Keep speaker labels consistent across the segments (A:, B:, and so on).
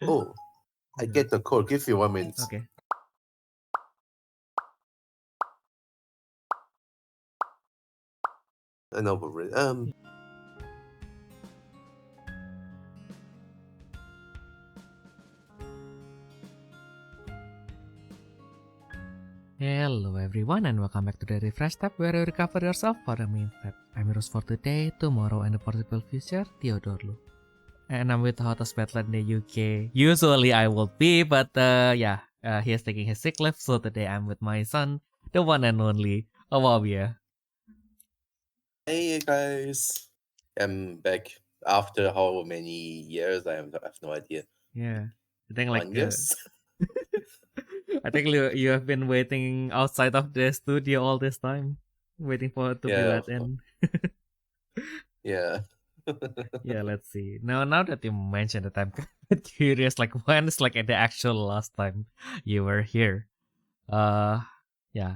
A: Oh, I get the code. Give you 1 minute.
B: Okay.
A: No problem.
B: Hello everyone and welcome back to the Refresh Step where you recover yourself for the main step. I'm your host for today, tomorrow and the possible future, Theodore Lu. And I'm with the hottest battle in the UK. Usually I will be, but he is taking his sick leave, so today I'm with my son, the one and only Awabia.
A: Hey guys, I'm back after how many years? I have no idea.
B: Yeah, I think like
A: 1 years.
B: I think you have been waiting outside of the studio all this time, waiting for it to be let in.
A: Yeah.
B: Yeah, let's see. Now that you mentioned it, I'm kind of curious. Like, when is like the actual last time you were here? Yeah,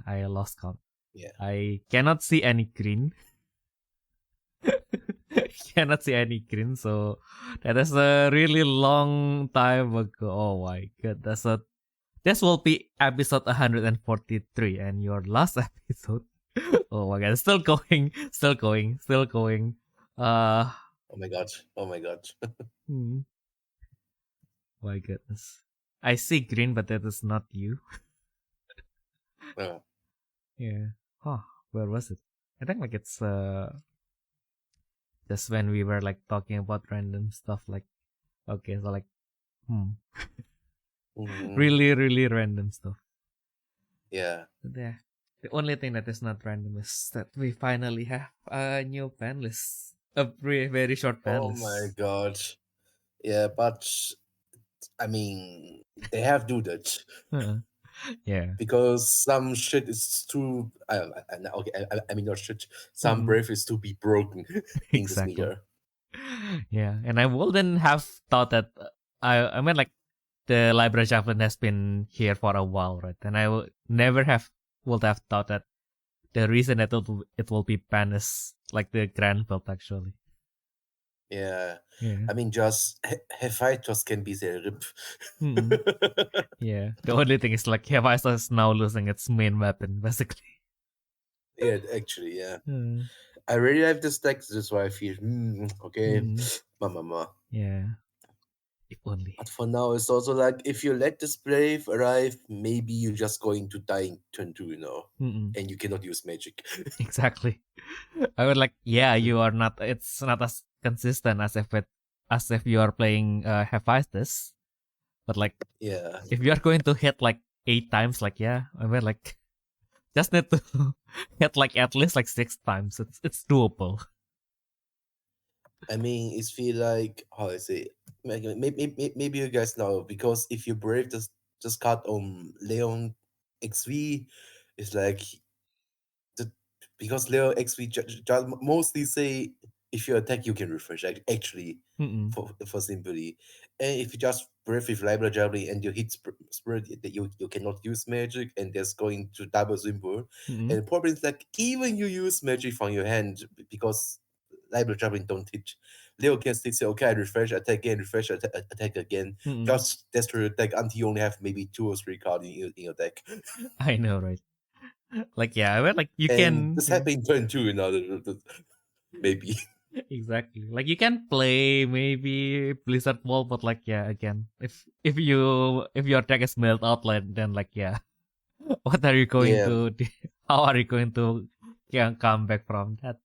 B: I lost count.
A: Yeah.
B: I cannot see any green. Cannot see any green. So that is a really long time ago. Oh my god, this will be episode 143 and your last episode. Oh my god, still going.
A: Oh my god.
B: My goodness. I see green, but that is not you.
A: Oh.
B: Yeah. Huh. Where was it? I think like it's just when we were like talking about random stuff. Like, okay, so like, really, really random stuff.
A: Yeah.
B: The only thing that is not random is that we finally have a new Banlist. A very short Banlist.
A: Oh my god. Yeah, but I mean, they have to do that.
B: Yeah.
A: Because some shit is too. I mean, not shit. Some brave is to be broken in this meter.
B: Yeah, and I wouldn't have thought that. I mean, like, the library javelin has been here for a while, right? And I would have thought that the reason that it will be banned is like the grand belt actually.
A: Yeah. I mean, just Hephaestus can be their rip.
B: Yeah. The only thing is like Hephaestus is now losing its main weapon, basically.
A: Yeah, actually, yeah. I really like this deck. This is why I feel okay, mama.
B: Yeah. If only.
A: But for now, it's also like if you let this brave arrive, maybe you're just going to die in turn 2, you know, and you cannot use magic.
B: Exactly. I would like, yeah, you are not. It's not as consistent as if you are playing Hephaestus, but like,
A: yeah,
B: if you are going to hit like 8 times, like, yeah, I mean, like, just need to hit like at least like 6 times. It's doable.
A: I mean, it's feel like how I say. Maybe you guys know, because if you brave this card on Leon XV, it's like because Leon XV mostly say if you attack you can refresh actually for simply, and if you just brave with library javelin and you hit spirit, you cannot use magic and there's going to double symbol, and the problem is like even you use magic from your hand because library javelin don't hit. Leo can still say, okay, I refresh, attack again, refresh, attack again. Just destroy your deck until you only have maybe 2 or 3 cards in your deck.
B: I know, right? Like, yeah, I mean, like, you
A: and
B: can.
A: This happened in turn 2, you know, maybe.
B: Exactly. Like, you can play maybe Blizzard Wall, but like, yeah, again, if your deck is milled out, like, then like, yeah, what are you going to do? How are you going to come back from that?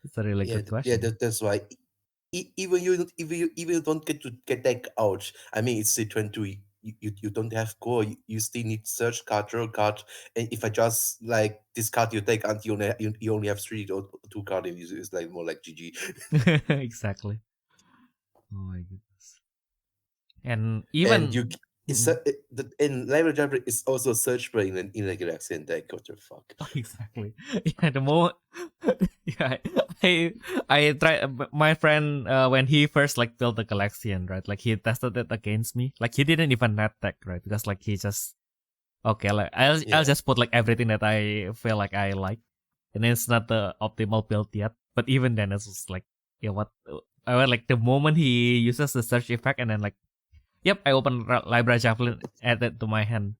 B: It's a really good question.
A: Yeah, that's why. Even you don't get to get deck out. I mean, it's the turn 2. You don't have core. You still need search card, draw card, and if I just like discard your deck until you only have 3 or 2 cards, it's like more like GG.
B: Exactly. Oh my goodness. And even
A: and you in library jumper is also searchable in the Galaxian deck. What the fuck?
B: Oh, exactly. Yeah, the moment. Yeah, I tried. My friend when he first like built the Galaxian, right? Like he tested it against me. Like he didn't even net deck, right? Because like he just okay, like I'll just put like everything that I feel like I like, and it's not the optimal build yet. But even then, it's just like, yeah, what? I mean, like the moment he uses the search effect, and then like Yep, I opened Libra Javelin, added to my hand,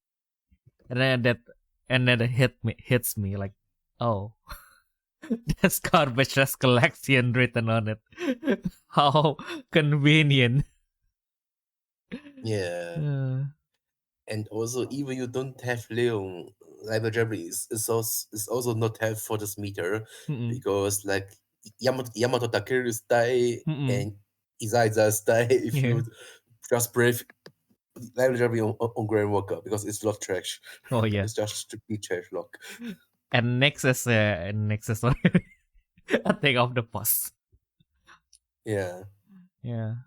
B: and then it hits me like, oh, this garbage has Galaxian written on it. How convenient.
A: Yeah.
B: Uh,
A: And also, even you don't have Leon, Libra Javelin is also not have for this meter
B: mm-mm,
A: because like Yamato Takeru's die
B: mm-mm.
A: and Izaiza's die if
B: Yeah.
A: you just brave Libra Javelin on Grand Walker because it's not trash.
B: Oh yeah.
A: It's just strictly trash lock.
B: And next is a thing of the boss.
A: Yeah,
B: Yeah.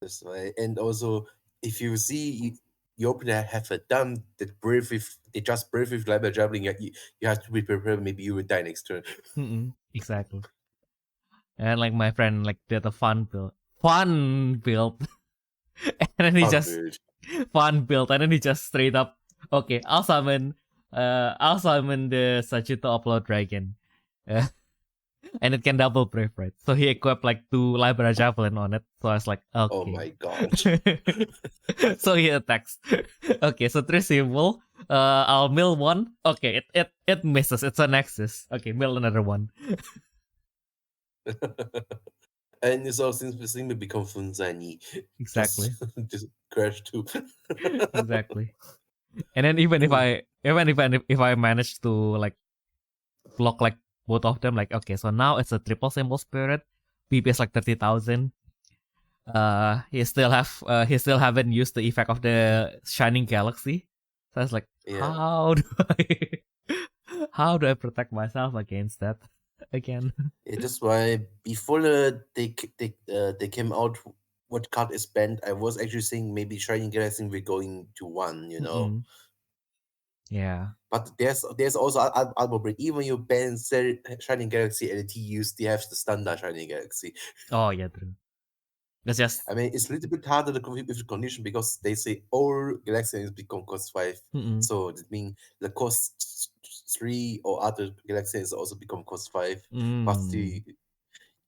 A: that's why. And also, if you see your opponent have a done that brave with they just brave with Libra Javelin, you have to be prepared. Maybe you will die next turn.
B: Mm-mm, exactly. And like my friend like did a fun build, and then he
A: Fun
B: just
A: build.
B: fun build, and then he just straight up, okay, I'll summon the Sachuto Upload Dragon, uh, and it can double brave, right? So he equipped like 2 Libra Javelin on it. So I was like,
A: Oh
B: okay.
A: my god.
B: So he attacks. Okay, so 3 symbol. I'll mill 1. Okay, it misses. It's a Nexus. Okay, mill another 1.
A: And it's all since we become Funzani.
B: Exactly.
A: Just crash too.
B: Exactly. And then even if I manage to like block like both of them, like okay, so now it's a triple symbol spirit. PP is like 30,000. He still haven't used the effect of the Shining Galaxy. So I was like,
A: Yeah.
B: how do I protect myself against that again?
A: Yeah, that's why before they came out what card is banned, I was actually saying maybe Shining Galaxy we're going to 1, you know.
B: Mm-mm. Yeah.
A: But there's also Albo Break. Even you ban Shining Galaxy and you still have the standard Shining Galaxy.
B: Oh yeah, true. That's just
A: I mean, it's a little bit harder to compete with the condition because they say all Galaxians become cost 5.
B: mm-mm.
A: So that means the cost 3 or other Galaxians also become cost 5. But
B: Mm.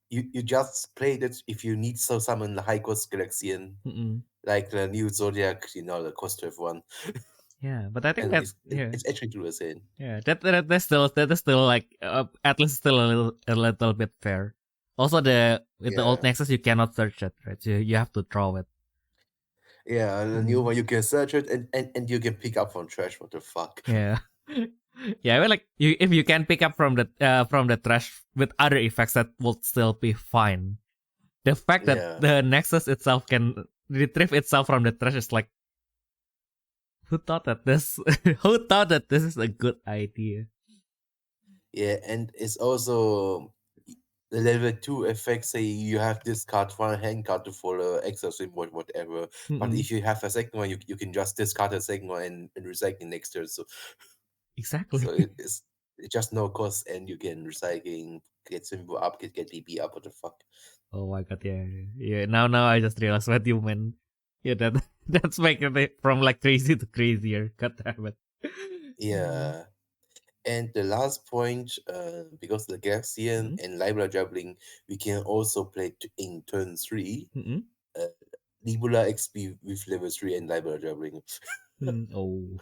A: you just play that if you need to summon the high cost Galaxian,
B: Mm-mm.
A: like the new Zodiac, the cost 12 one.
B: Yeah, but I think
A: And
B: that yeah.
A: it's actually true the same.
B: Yeah, that is still like at least still a little bit fair. Also, with the old
A: Yeah.
B: Nexus you cannot search it, right? So you have to draw it.
A: Yeah, the new one you can search it and you can pick up from trash. What the fuck?
B: Yeah, yeah. Well, like if you can pick up from the trash with other effects, that will still be fine. The fact that
A: Yeah.
B: the Nexus itself can retrieve itself from the trash is like, who thought that this is a good idea?
A: Yeah, and it's also the level 2 effect. Say you have this card, one hand card to follow, extra symbol, whatever. But
B: Mm-mm.
A: if you have a second one, you can just discard a second one and recycle next turn. So
B: Exactly.
A: it's just no cost, and you can recycling, get symbol up, get DB up. What the fuck?
B: Oh my god, yeah, yeah. Now I just realized what you meant. Yeah, that's making it from like crazy to crazier. God damn it.
A: Yeah. And the last point, because the Galaxian
B: Mm-mm.
A: and Libra Juggling, we can also play in turn 3.
B: Mm-mm.
A: Nebula XP with level 3 and Libra Juggling.
B: Oh.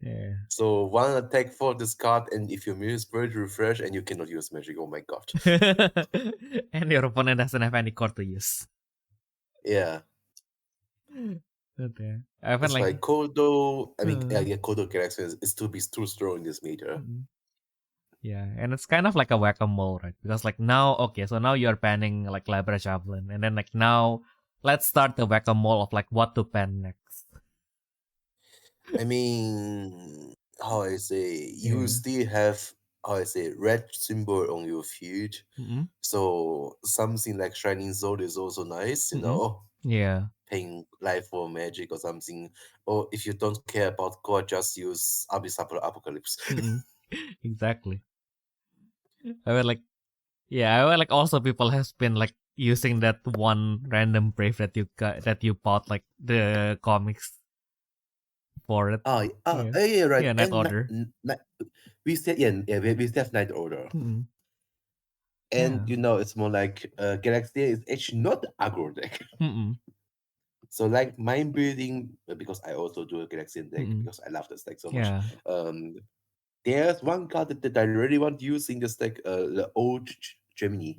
B: Yeah.
A: So one attack for this card, and if you miss Spirit Refresh, and you cannot use magic. Oh my god.
B: And your opponent doesn't have any core to use.
A: Yeah.
B: Okay. I haven't
A: That's why
B: like.
A: Kodo, I mean,
B: Uh,
A: Kodo Galaxian is too strong in this meter.
B: mm-mm. Yeah, and it's kind of like a whack-a-mole, right? Because like now, okay, so now you're panning like Libra Javelin, and then like now, let's start the whack-a-mole of like what to pan next.
A: I mean, how I say, you
B: Yeah.
A: still have, how I say, red symbol on your field.
B: Mm-mm.
A: So something like Shining Sword is also nice,
B: Mm-mm. Yeah.
A: paying life for magic or something. Or if you don't care about core, just use Abyss Apocalypse.
B: Mm-mm. Exactly. I would like, yeah, I would like also people has been like using that one random brave that you bought like the comics for it. Yeah.
A: Yeah, right.
B: Yeah, Night
A: And
B: Order.
A: we said, we still have Night Order.
B: Mm-mm.
A: And it's more like Galaxian is actually not aggro deck. So like mind building, because I also do a Galaxian deck because I love this deck so much. There's one card that I really want to use in this deck, the old Gemini.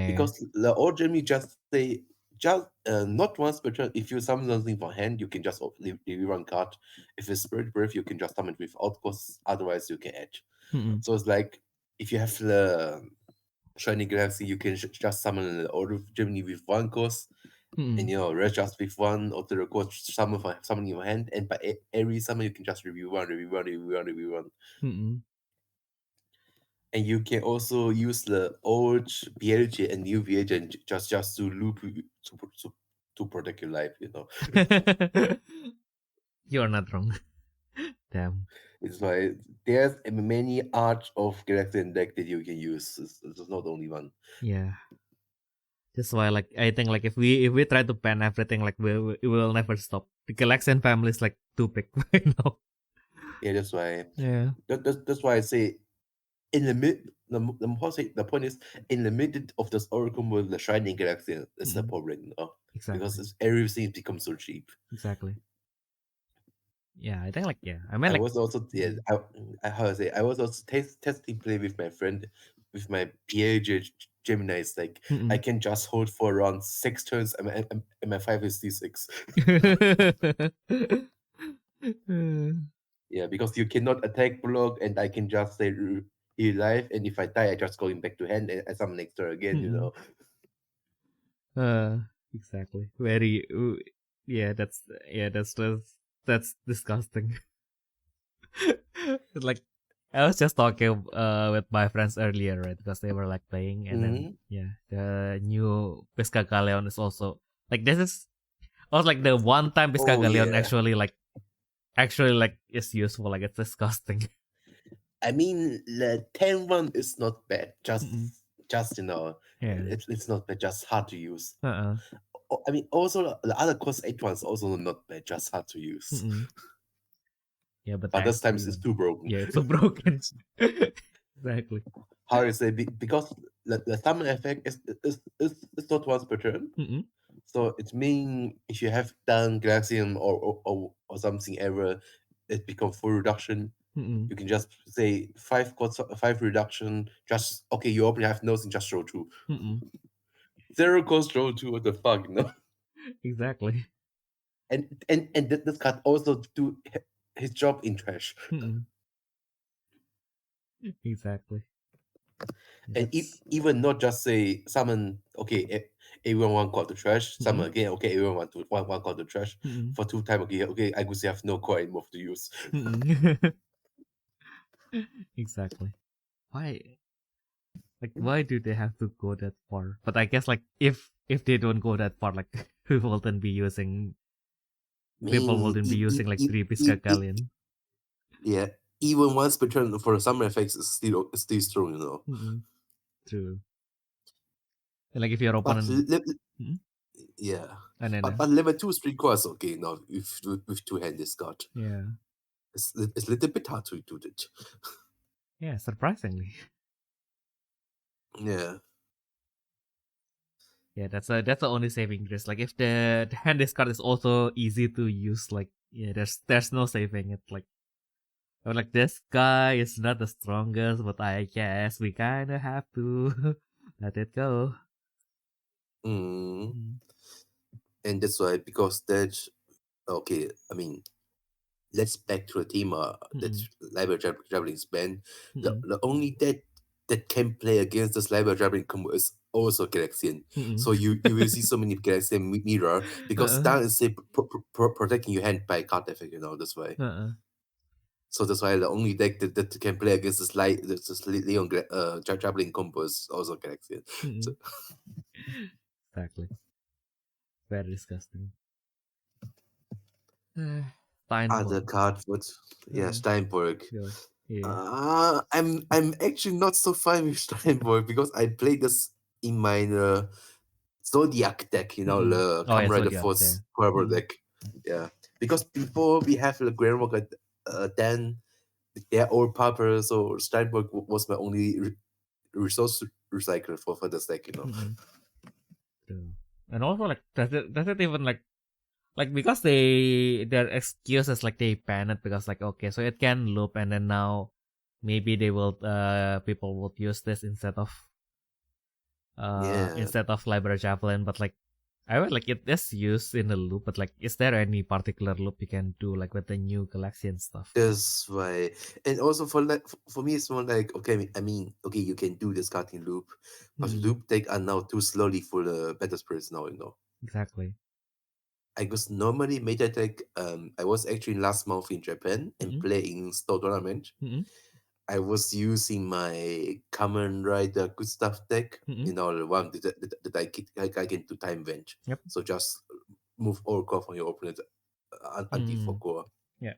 A: Because the old Gemini just not once per turn. If you summon something for hand, you can just leave one card. If it's Spirit Breath, you can just summon it without cost. Otherwise, you can add. So it's like if you have the Shiny Galaxy, you can just summon the old Gemini with one cost. And rest just with one or the cost summon in your hand, and by every summon you can just review one. And you can also use the old BLJ and new BLJ just to loop to protect your life,
B: You're not wrong. Damn.
A: It's why there's many art of Galaxian deck that you can use. It's not only one.
B: Yeah. That's why, like, I think, like, if we try to ban everything, like, we will never stop. The Galaxian family is like too big right now.
A: Yeah, that's why.
B: Yeah.
A: That's why I say in the mid. The point is in the middle of this Oracle with the Shining Galaxy is the problem,
B: Exactly.
A: Because everything becomes so cheap.
B: Exactly. Yeah, I think I mean,
A: I was also I was also testing play with my friend with my PAJ Gemini. It's like I can just hold for around 6 turns and my 5 is D6. Yeah, because you cannot attack block and I can just say heal life, and if I die I just going back to hand and summon next turn again,
B: Exactly. Very that's disgusting. Like I was just talking with my friends earlier, right? Because they were like playing, and then the new Pesca Galeon is also like this is also like the one time Pesca Galeon actually is useful. Like it's disgusting.
A: I mean, the 10-1 is not bad. Just it's not bad. Just hard to use. I mean, also the other cost 8-1 is also not bad. Just hard to use.
B: Yeah, but
A: this time it's too broken.
B: Yeah, it's so broken. Exactly.
A: How to say? Because the summon effect is not once per turn. So it means if you have done Galaxian or something ever, it becomes full reduction. You can just say 5 reduction. Just okay. You open have notes and just roll 2. 0 cost roll 2. What the fuck,
B: Exactly.
A: And this card also do his job in trash.
B: Exactly.
A: And even not just say summon, okay, everyone one card to trash, summon again, okay, everyone one card to trash for 2 times, okay, I guess you have no core anymore to use.
B: Exactly. Why do they have to go that far? But I guess like if they don't go that far, like people wouldn't be using like 3 Pesca Galeon.
A: Yeah, even once per turn for the summon effects is still strong,
B: True. And like if your opponent,
A: yeah, but level 2 street core is okay now with 2 hand discard.
B: Yeah,
A: it's a little bit hard to do that.
B: Yeah, surprisingly.
A: Yeah.
B: Yeah, that's the only saving grace. Like if the hand discard is also easy to use, like there's no saving it. Like this guy is not the strongest, but I guess we kinda have to let it go.
A: And that's why, because that's okay. I mean, let's back to the theme that library traveling is banned. The only that can play against this library traveling combo is also Galaxian. So you will see so many Galaxian mirror because that is say protecting your hand by card effect. That's why. So that's why the only deck that can play against this Leon traveling combo is also Galaxian. So.
B: Exactly. Very disgusting.
A: Other card, but Steinberg.
B: Yeah.
A: I'm actually not so fine with Steinberg because I played this in my Zodiac deck, the Kamen Rider Force Forever deck. Yeah, because before we have the Grand Walker, then they're all popular, so Steinberg was my only resource recycle for the stack,
B: True. And also like does it even like because their excuses like they ban it because like okay so it can loop and then now maybe they will people would use this instead of library javelin, but like I would like it is used in the loop, but like is there any particular loop you can do like with the new Galaxian stuff?
A: That's why. And also for me it's more like okay, I mean okay, you can do this cutting loop, but loop take are now too slowly for the better spirits now,
B: Exactly.
A: I was normally made attack. I was actually last month in Japan and playing store tournament. I was using my Kamen Rider good stuff deck, the one that I can do time venge.
B: Yep.
A: So just move all core from your opponent until 4 core.
B: Yeah.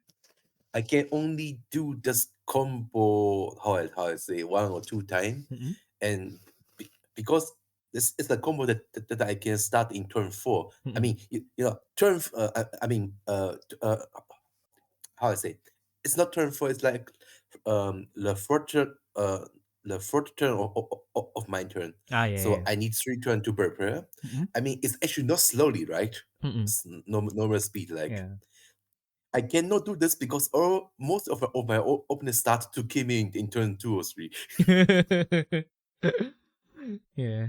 A: I can only do this combo how I say 1 or 2 times, and because this is a combo that I can start in turn 4. I mean, turn. How I say, it's not turn 4. It's like the fourth turn of my turn. So I need 3 turns to prepare. I mean, it's actually not slowly, right? It's normal speed. Like I cannot do this because most of my opponents start to kill me in turn 2 or 3.
B: Yeah.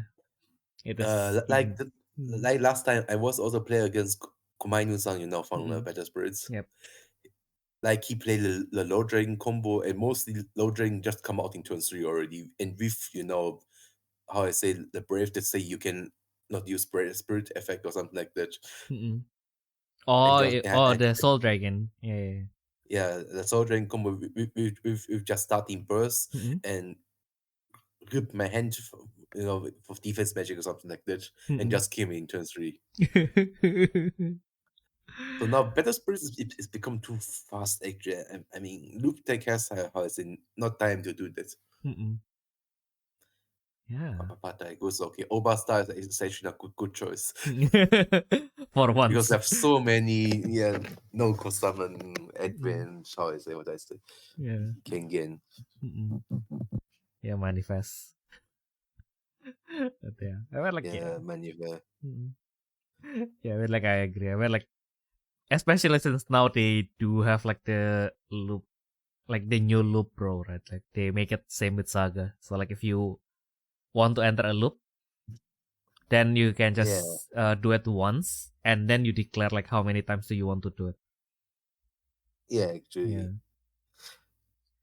B: It is
A: Like last time, I was also playing against Kumainu-san, from Better Spirits.
B: Yep.
A: Like he played the low dragon combo, and mostly low dragon just come out in turn 3 already. And with how I say the brave that say you can not use spirit effect or something like that.
B: The soul dragon. Yeah.
A: Yeah, the soul dragon combo with just starting burst and rip my hand, for defense magic or something like that, and just kill me in turn 3. So now Better Spirits is become too fast actually. I mean, Loop Tech has not time to do that.
B: Yeah.
A: But I goes okay. Obastar is actually a good choice.
B: For once.
A: Because they have so many no cost summon advent, how I say what I say.
B: Yeah.
A: Kengen.
B: Yeah, manifest. But yeah. I mean, like
A: manifest.
B: Yeah, I mean, like I agree. I mean, like especially since now they do have like the loop, like the new loop pro, right? Like they make it same with Saga. So like if you want to enter a loop, then you can just do it once, and then you declare like how many times do you want to do it.
A: Yeah, actually. Yeah.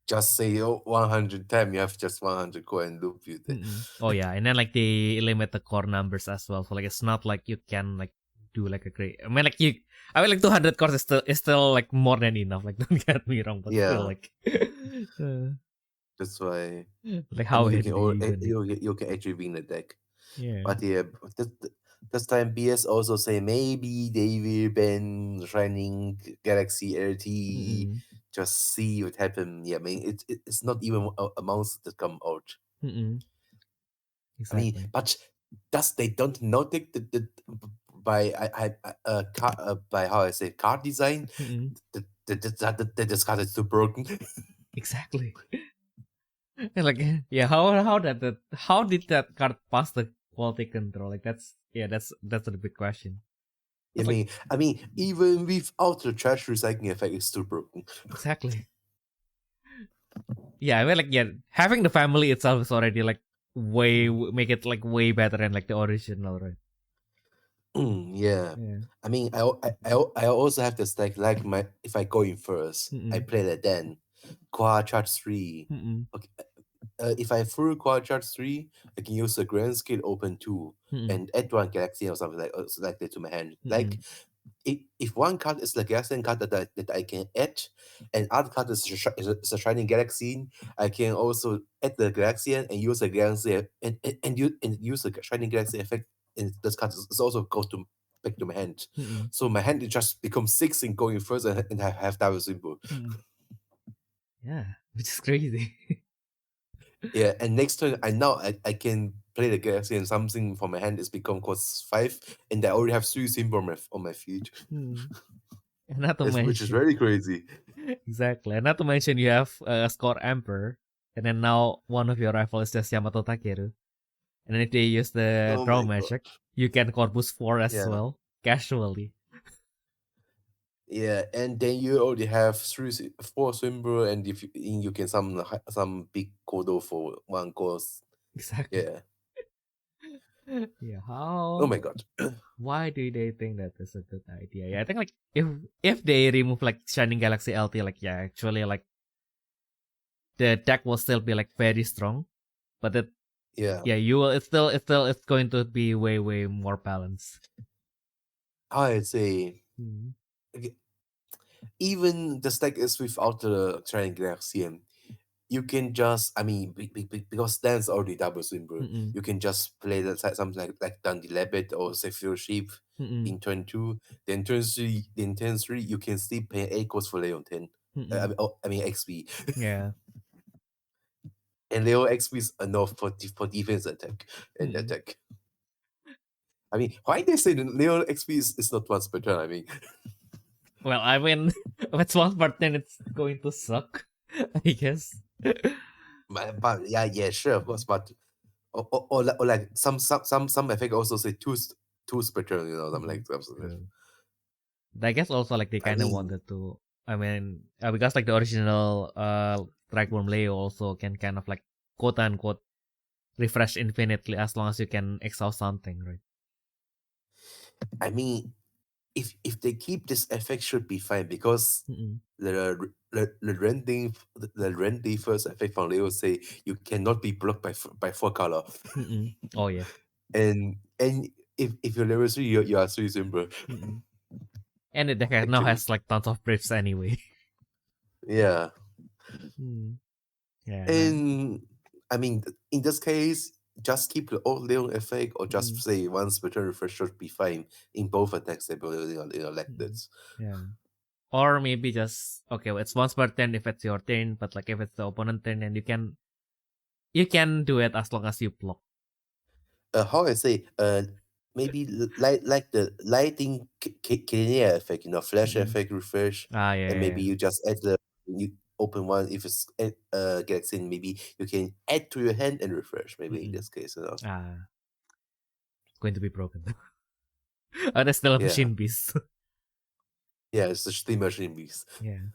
A: Just say 100 times, you have just 100 core and loop you there.
B: Oh yeah, and then like they limit the core numbers as well. So like it's not like you can like do like a great. I mean like 200 cores is still like more than enough. Like don't get me wrong, but still like.
A: That's why.
B: Like how
A: you can actually win the deck.
B: Yeah.
A: But this time BS also say maybe they will ban Shining Galaxy LT. Just see what happen. Yeah, I mean it's not even a month that come out.
B: Exactly.
A: I mean, but they don't know that by by how I say card design the discard is too broken.
B: Exactly. Like how did that card pass the quality control? Like that's a big question.
A: I mean, even without the trash recycling effect, it's still broken.
B: Exactly. Yeah, I mean, like having the family itself is already like make it like way better than like the original, right?
A: Yeah. I mean, I also have the stack like if I go in first, I play that then quad charge 3. Okay. If I full quad charge 3, I can use the grand scale open 2 and add 1 Galaxian or something like that to my hand. Like if one card is the Galaxian card that I can add, and other card is a Shining Galaxian, I can also add the Galaxian and use the Galaxian and use the Shining Galaxian effect. And this card is also goes back to my hand. So my hand it just becomes 6 in going first and I have double symbol.
B: Yeah, which is crazy.
A: Yeah, and next turn I can play the Galaxy and something from my hand is become cost 5, and I already have 3 symbol on my feet.
B: And not to mention,
A: which is very crazy.
B: Exactly, and not to mention you have a score Emperor, and then now one of your rival is just Yamato Takeru. And then if they use the
A: Oh
B: draw
A: my
B: magic,
A: god.
B: you can Corpus 4 as
A: Yeah.
B: well, casually.
A: Yeah, and then you already have 4 symbol, and if you can some big Kodo for 1 cost.
B: Exactly.
A: Yeah.
B: Yeah,
A: Oh
B: how?
A: my god.
B: Why do they think that is a good idea? Yeah, I think like if they remove like Shining Galaxy LT, like yeah, actually like the deck will still be like very strong, but it
A: Yeah.
B: yeah, you will it's going to be way more balanced.
A: I'd say
B: Mm.
A: okay, even the stack is without the Shining Galaxian. You can just, I mean, because Dan's already double symbol,
B: Mm-mm.
A: you can just play that something like Dundee Rabbit or Zephyr Sheep
B: Mm-mm.
A: in turn 2. Then turn 3, you can still pay 8 cost for Leon 10.
B: Mm-mm.
A: I mean XP.
B: Yeah.
A: And Leo XP is enough for defense attack and
B: Mm-mm.
A: attack. I mean, why they say that Leo XP is not once per turn? I mean,
B: Well, I mean, if it's one part, then it's going to suck, I guess.
A: but yeah, sure, of course, but or like some effect also say two per turn, something like that.
B: True. But I guess also like they
A: I
B: kind of
A: mean,
B: wanted to. I mean, because like the original Strikeworm Leo also can kind of like quote unquote refresh infinitely as long as you can exhaust something, right?
A: I mean, if they keep this effect, should be fine because
B: Mm-mm.
A: the rending first effect from Leo say you cannot be blocked by 4 color,
B: Mm-mm. Oh yeah.
A: and if you're level 3, you are 3 symbol.
B: Mm-mm. And it now
A: Actually,
B: has like tons of briefs anyway.
A: yeah.
B: Mm. Yeah.
A: And I mean, in this case, just keep the old Leon effect, or just
B: Mm-mm.
A: say once return refresh should be fine in both attacks ability like
B: Mm-mm.
A: this.
B: Yeah. Or maybe just okay, well, it's once per turn if it's your turn, but like if it's the opponent turn, and you can do it as long as you block.
A: How I say, maybe like the lighting Kineria effect, flash
B: Mm-mm.
A: effect refresh,
B: Ah yeah,
A: and
B: yeah,
A: maybe
B: yeah.
A: you just add the you open one if it's Galaxian, maybe you can add to your hand and refresh. Maybe in
B: Mm-mm.
A: this case,
B: Ah, going to be broken. Oh, that's still a
A: yeah,
B: machine beast.
A: yeah, it's the steam machine beast.
B: Yeah.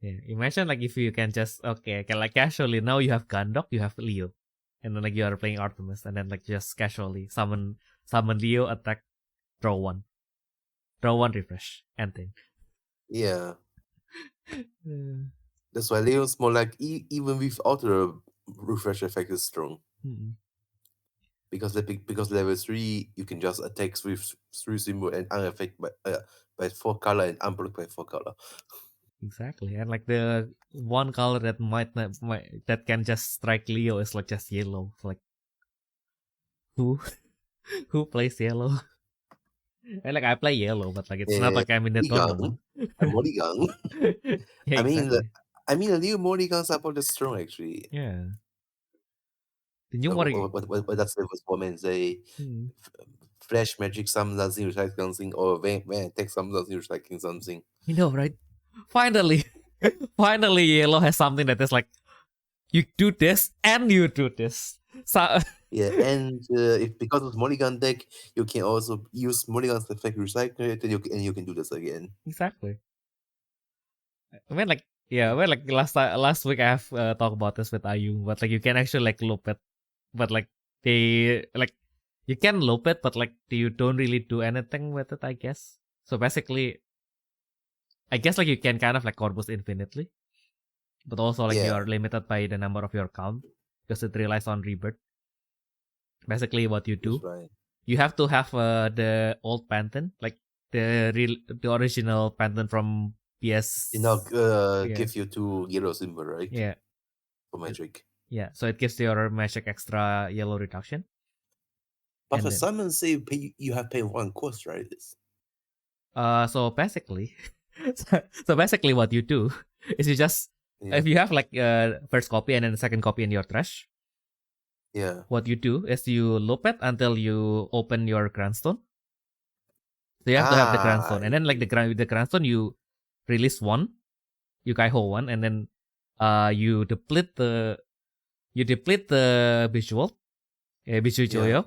B: Yeah. Imagine like if you can just like casually now you have Gandok, you have Leo. And then like you are playing Artemis and then like just casually summon Leo, attack, draw one. Draw one refresh. And then.
A: Yeah.
B: Mm.
A: That's why Leon's more like even without the refresh effect is strong
B: Mm-mm.
A: because level 3 you can just attack with 3 symbol and unaffected by 4 color and unblocked by 4 color.
B: Exactly. And like the one color that that can just strike Leo is like just yellow. It's like who who plays yellow? And like I play yellow, but like it's not
A: Yeah,
B: like I'm in the
A: Morrigan.
B: tournament.
A: Morrigan.
B: Yeah,
A: I mean,
B: exactly.
A: the new Morrigans are pretty strong actually.
B: Yeah. The new Mori
A: What does the woman say?
B: Hmm.
A: Flash magic, something recycling something, or when attack something recycling something.
B: You know, right? Finally. Finally yellow has something that is like you do this and you do this. So
A: Yeah, and if because of Mulligan deck, you can also use Mulligan's effect recycle it, and you can do this again.
B: exactly. I mean like yeah, well like last week I have talked about this with Ayumu, but like you can actually like loop it. But like they like you can loop it, but like you don't really do anything with it, I guess. So basically I guess like you can kind of like corpus infinitely, but also like you
A: Yeah,
B: are limited by the number of your count because it relies on rebirth. Basically, what you
A: that's
B: do,
A: right.
B: you have to have the old Pantheon, like the original Pantheon from
A: It now
B: PS. Yeah,
A: give you 2 yellow symbol, right?
B: yeah,
A: For magic.
B: yeah. So it gives your magic extra yellow reduction,
A: But
B: and
A: for
B: then
A: summon, say you have paid 1 cost, right?
B: so basically, so basically, what you do is you just
A: Yeah,
B: if you have like first copy and then the second copy in your trash,
A: yeah.
B: what you do is you loop it until you open your grandstone. So you have to have the
A: Ah,
B: grandstone, and then like the grandstone, you release one, you kaiho one, and then you deplete the visual, Bichu Joyo,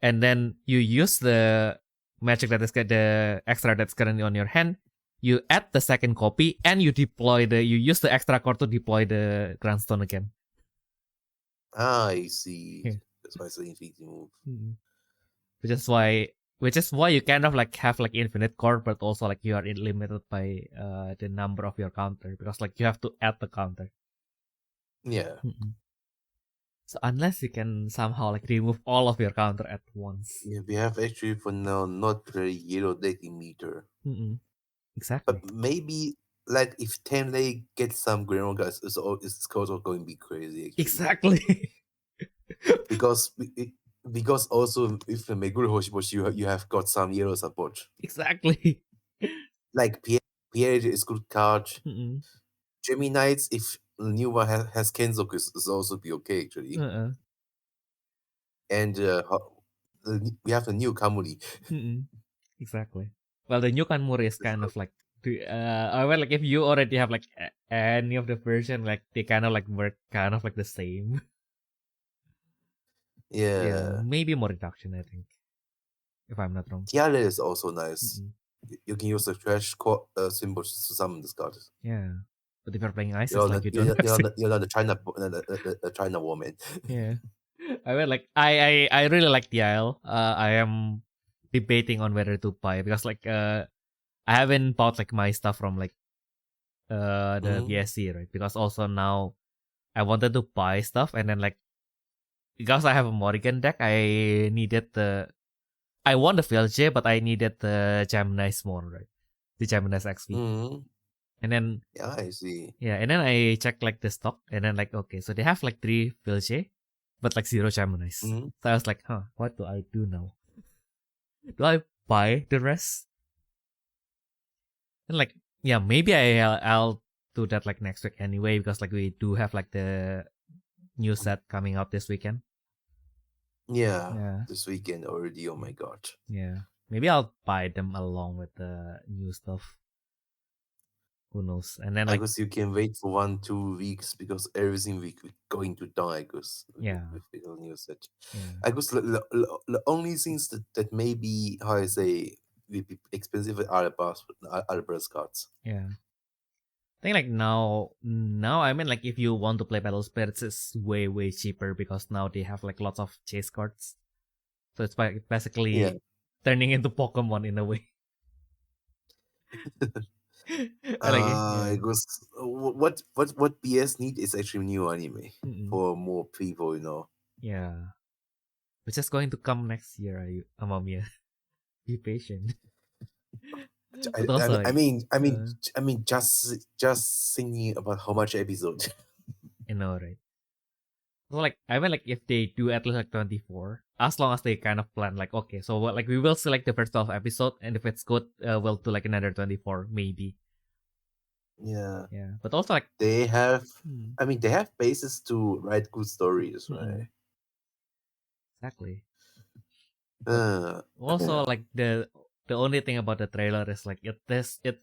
B: and then you use the magic that is the extra that's currently on your hand. You add the second copy and you use the extra card to deploy the Grandstone again.
A: I see. Yeah. That's why it's an infinity move.
B: Mm-hmm. Which is why you kind of like have like infinite cord, but also like you are limited by the number of your counter, because like you have to add the counter.
A: Yeah.
B: Mm-hmm. So unless you can somehow like remove all of your counter at once.
A: Yeah, we have actually for now not very yellow decking meter.
B: Mm-hmm. Exactly.
A: But maybe like if Tenley gets some Grimoire guys, it's also going to be crazy. Actually.
B: Exactly.
A: because also if the Meguro Hoshiboshi you have got some yellow support.
B: Exactly.
A: Like Pierre is good card.
B: Mm-hmm.
A: Gemini Knights, if the new one has Kenzoku, is also be okay actually. And we have the new Kamuri.
B: Exactly. Well, the new Kamuri is kind of like, like if you already have like any of the version, like they kind of like work kind of like the same.
A: Yeah.
B: Maybe more reduction, I think, if I'm not wrong.
A: Yeah, that is also nice. You can use the trash symbols to summon this card.
B: Yeah. But if you're playing Ice,
A: you're
B: like
A: you're the China woman.
B: Yeah. I really like the Isle. I am debating on whether to buy, because like I haven't bought like my stuff from like the BSC, right? Because also now I wanted to buy stuff, and then like because I have a Morrigan deck, I want the VLJ, but I needed the Gemini's more, right? The Gemini's XP. And then
A: I see.
B: Yeah, and then I checked like the stock, and then like, okay, so they have like 3 VLJ, but like 0 Gemini's. So I was like, what do I do now? Do I buy the rest? And like, yeah, maybe I'll do that like next week anyway, because like we do have like the new set coming out this weekend.
A: Yeah. This weekend already. Oh my god.
B: Yeah, maybe I'll buy them along with the new stuff. Who knows? And then
A: I guess you can wait for 1-2 weeks, because everything we're going to die. Because with the new set, I guess the only things that maybe how I say will be expensive are the burst cards.
B: Yeah. I think like now I mean like if you want to play Battle Spirits, it's way cheaper, because now they have like lots of chase cards. So it's basically turning into Pokemon in a way.
A: I guess what BS need is actually new anime for more people,
B: Yeah. Which is going to come next year, Amamiya. Be patient.
A: I mean, just thinking about how much episode.
B: I know, right? So like, I mean, like if they do at least like 24, as long as they kind of plan like, okay, so like we will select the first 12 episode, and if it's good, we'll do like another 24 maybe.
A: Yeah.
B: But also like
A: they have, they have basis to write good stories, right?
B: Exactly. Also, like the only thing about the trailer is like it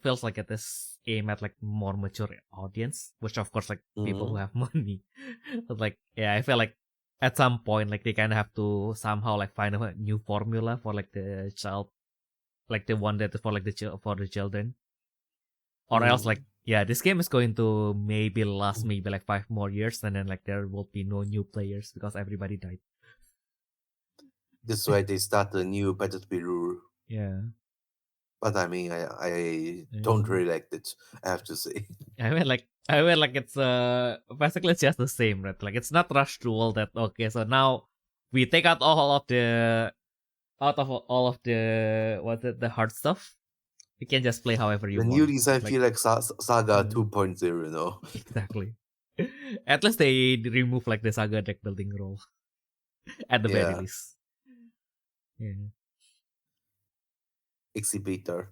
B: feels like it is aimed at like more mature audience, which of course like people who have money. But like I feel like at some point like they kind of have to somehow like find a new formula for like the child, like the one that for like for the children, or else like this game is going to maybe last maybe like 5 more years, and then like there will be no new players because everybody died.
A: That's why they start a new Battlefield rule.
B: Yeah.
A: But I mean, I don't really like it, I have to say.
B: I mean, like it's basically it's just the same, right? Like it's not rush rule that okay, so now we take out all of the the hard stuff. You can just play however you
A: want. The new design feel like Saga 2.0, no?
B: Exactly. At least they remove like the Saga deck building role at the very least. Yeah.
A: Exhibitor.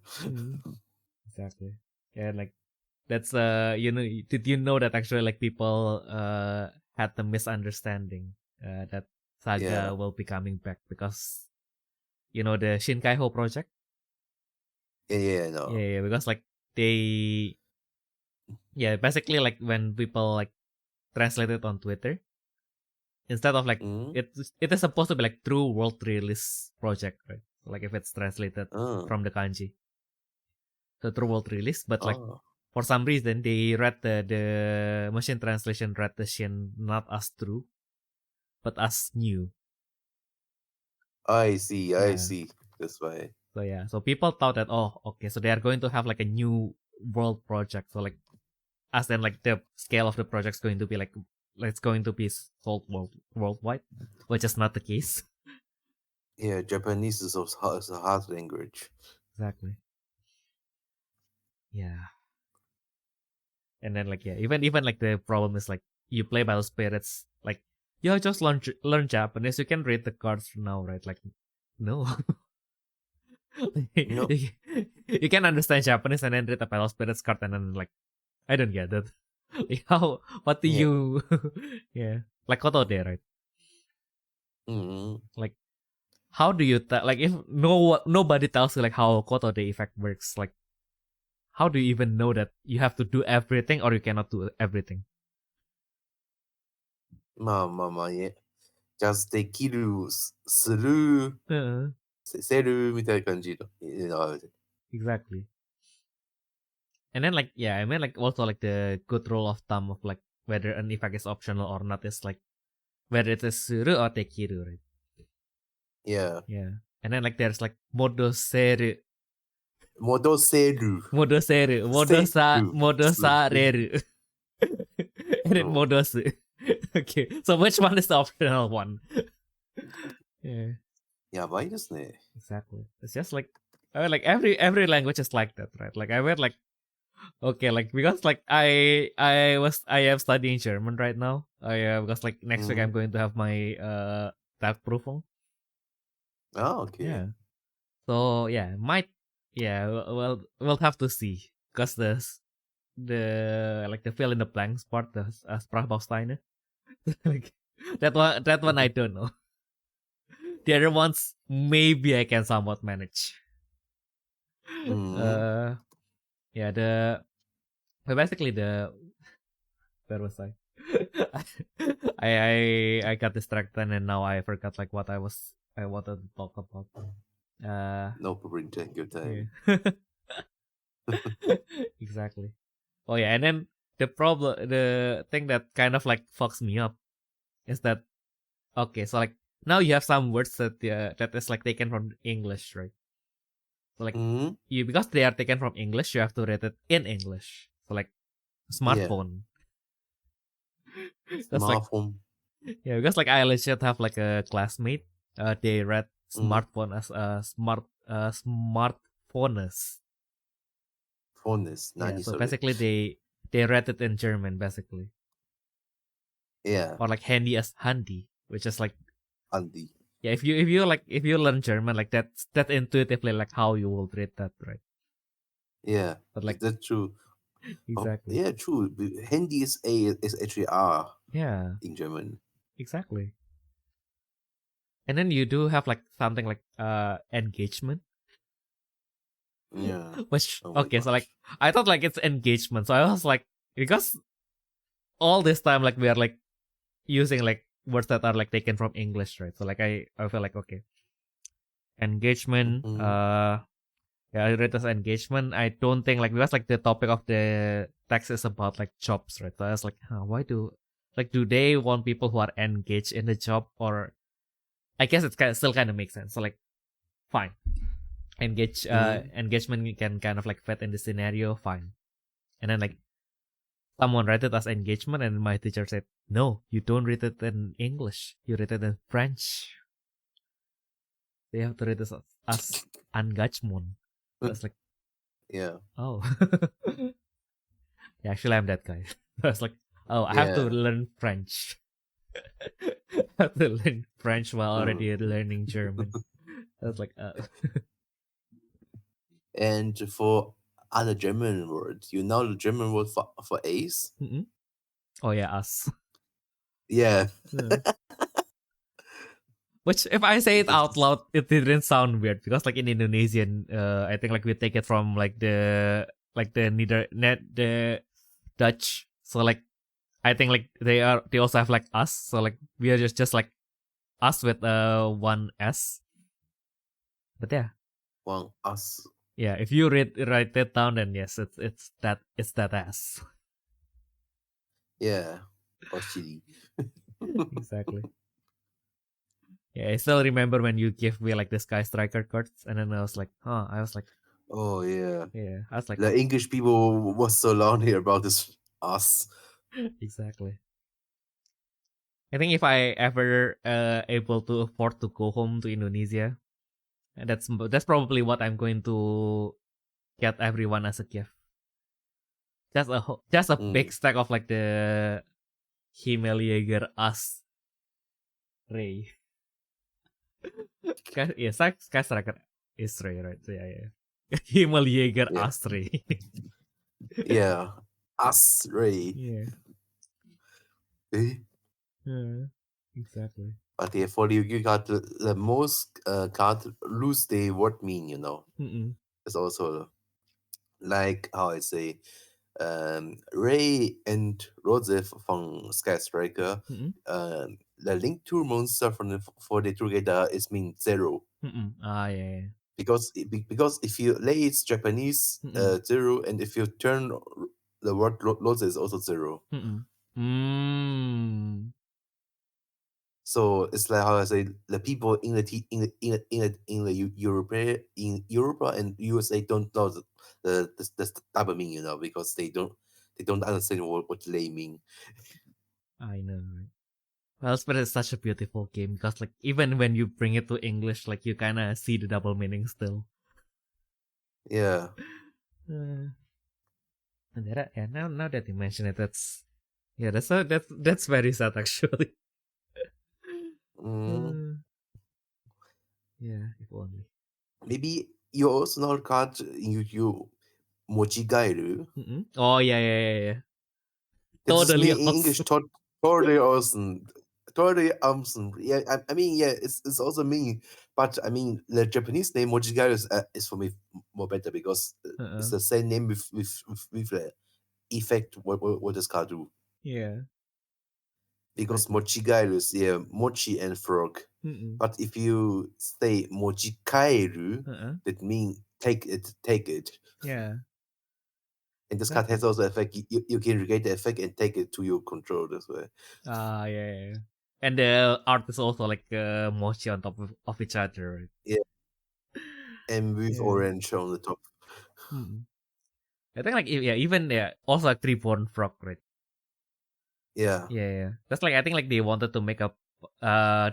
B: Exactly. Yeah, like that's did you know that actually like people had the misunderstanding that Saga will be coming back because the Shinkaiho project?
A: No.
B: Yeah, because like they basically like when people like translated on Twitter instead of like it is supposed to be like true world release project, right? Like if it's translated from the kanji, the true world release, but like for some reason they read the machine translation read the shin not as true, but as new.
A: I see. That's why.
B: So yeah, so people thought that okay, so they are going to have like a new world project. So like, as then like the scale of the project's going to be like it's going to be sold worldwide, which is not the case.
A: Yeah, Japanese is a hard language.
B: Exactly. Yeah. And then like even like the problem is like you play Battle Spirits, like you just learn Japanese, you can read the cards now, right? Like no.
A: No.
B: You can understand Japanese and then read a Battle Spirits card and then like I don't get it. Like how what do you like Kotode, right? Like how do you like if nobody tells you like how Kotode effect works, like how do you even know that you have to do everything or you cannot do everything?
A: まあね。just できる、する、せるみたいな感じの。
B: Exactly. And then like I mean like also like the good rule of thumb of like whether an effect is optional or not is like whether it is suru or tekiru, right?
A: Yeah.
B: And then like there's like modoseru.
A: Modoseru.
B: Modosareru. And then modosu. Okay, so which one is the optional one? Yeah.
A: やばいですね。
B: Exactly. It's just like I mean, like every language is like that, right? Like I read like okay, like because like I am studying German right now. Because like next week I'm going to have my Tagprüfung.
A: Oh, okay.
B: Yeah. So we'll have to see because the like the fill in the blanks part, the Sprachbausteine. Like that one I don't know. The other ones maybe I can somewhat manage. Basically where was I? I got distracted and now I forgot like what I wanted to talk about.
A: No problem, take your time.
B: Exactly. Oh yeah, and then the thing that kind of like fucks me up is that okay, so like now you have some words that that is like taken from English, right? So like because they are taken from English, you have to read it in English. So like smartphone.
A: Smartphone.
B: Like, because like I legit have like a classmate. They read smartphone as smartphones. So basically they read it in German basically.
A: Yeah.
B: Or like handy as handy, which is like
A: handy.
B: Yeah, if you learn German, like that's intuitively like how you will read that, right?
A: Yeah.
B: But like
A: that's true.
B: Exactly.
A: Yeah, true. Handy is actually R.
B: Yeah.
A: In German.
B: Exactly. And then you do have like something like engagement.
A: Yeah.
B: Which okay, so like I thought like it's engagement. So I was like, because all this time like we are like using like words that are like taken from English, right? So like I feel like okay. Engagement, I read as engagement. I don't think like because like the topic of the text is about like jobs, right? So I was like, why do they want people who are engaged in the job? Or I guess it's still kind of makes sense. So like, fine, engagement can kind of like fit in the scenario, fine. And then like someone read it as engagement, and my teacher said, no, you don't read it in English. You read it in French. They have to read it as engagement. I was like,
A: yeah.
B: Oh. Yeah, actually, I'm that guy. I was like, I have to learn French. I have to learn French while already learning German. I was like,
A: And for other German words, you know the German word for ace?
B: Oh yeah, us.
A: Yeah.
B: Which, if I say it out loud, it didn't sound weird because, like in Indonesian, I think like we take it from like the Dutch. So like, I think like they also have like us, so like we are just like us with one S. But yeah.
A: One us.
B: Yeah, if you write that down, then yes, it's that S.
A: Yeah. Or chili.
B: Exactly. Yeah, I still remember when you gave me like the Sky Striker cards, and then I was like, I was like,
A: oh yeah.
B: Yeah, I was like,
A: the English people was so lonely about this us.
B: Exactly. I think if I ever able to afford to go home to Indonesia, that's probably what I'm going to get everyone as a gift. Just a big stack of like the Himmeljager us Ray. Yeah, Sky Striker is Ray, right? So yeah. Himmeljager us Ray.
A: Yeah. Us Ray.
B: Yeah.
A: Eh?
B: Yeah. Exactly.
A: But yeah, for you got the most card lose they what mean, you know. It's also like how I say Ray and Rosef from Sky Striker, the link to monster for the together is mean 0.
B: Yeah.
A: Because if you lay it's Japanese 0, and if you turn the word Rose is also 0. So it's like how I say the people in the Europe and USA don't know the double meaning, you know, because they don't understand what they mean.
B: I know, right? Well, but it's such a beautiful game because like even when you bring it to English, like you kind of see the double meaning still.
A: Yeah.
B: And now that you mention it, that's very sad actually. Yeah, if only.
A: Maybe you also know card you mochigairu.
B: Oh yeah.
A: It's just
B: Totally
A: me in English.
B: awesome.
A: Totally awesome. Totally awesome. Yeah, I mean, yeah, it's also me. But I mean, the Japanese name mochigairu is for me more better because it's the same name with the effect what this card do.
B: Yeah.
A: Because mochigairu is mochi and frog. But if you say mochikairu, that means take it.
B: Yeah.
A: And this card has also effect. You can recreate the effect and take it to your control as well.
B: Yeah. And the art is also like mochi on top of each other, right?
A: Yeah. And with orange on the top.
B: I think like even also like three-born frog, right?
A: Yeah.
B: Yeah. That's like I think like they wanted to make a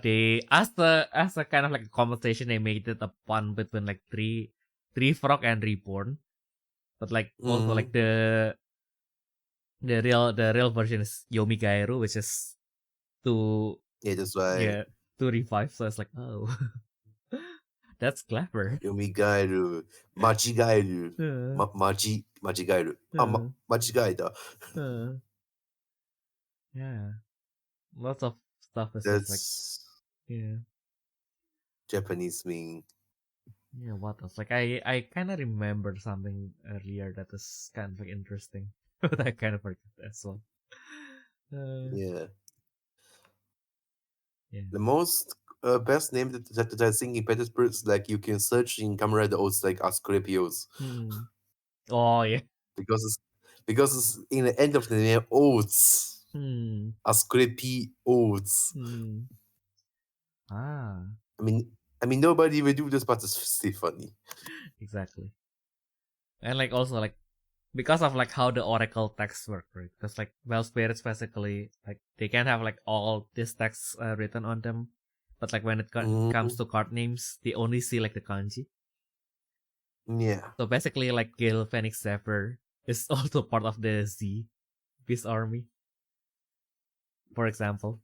B: they as a kind of like a conversation they made it a pun between like three frog and reborn. But like also like the real version is Yomigairu, which is to
A: that's why
B: to revive. So it's like, oh, that's clever.
A: Yomigairu, Machigairu, Machigairu. Machigaida.
B: Yeah, lots of stuff is just like
A: Japanese mean.
B: Yeah, what else? Like I kind of remember something earlier that is kind of like interesting, but I kind of forgot as well.
A: Yeah.
B: Yeah.
A: The most best name that I think in Petersburg is like you can search in camera the oats like Asclepios.
B: Oh yeah.
A: Because it's in the end of the name oats. Asclepios. I mean nobody will do this, but it's still funny.
B: Exactly. And like also like because of like how the oracle texts work, right? Because like well spirits basically like they can have like all these texts written on them, but like when it comes to card names, they only see like the kanji.
A: Yeah.
B: So basically, like Gale Phoenix Zephyr is also part of the Z Beast Army, for example,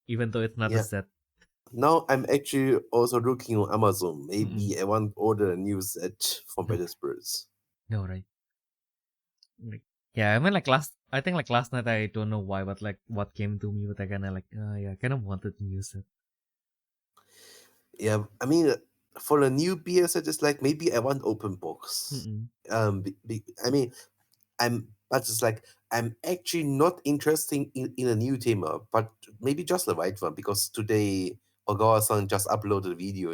B: even though it's not a set.
A: Now I'm actually also looking on Amazon. Maybe I want to order a new set from Petersburg.
B: No, right? Like, yeah, I mean, like last night I don't know why, but like what came to me, but I kind of like, I kind of wanted to use it.
A: Yeah, I mean, for the new beer set, it's like maybe I want open box. I mean, but it's like I'm actually not interested in a new theme, but maybe just the white one because today Ogawa-san just uploaded a video,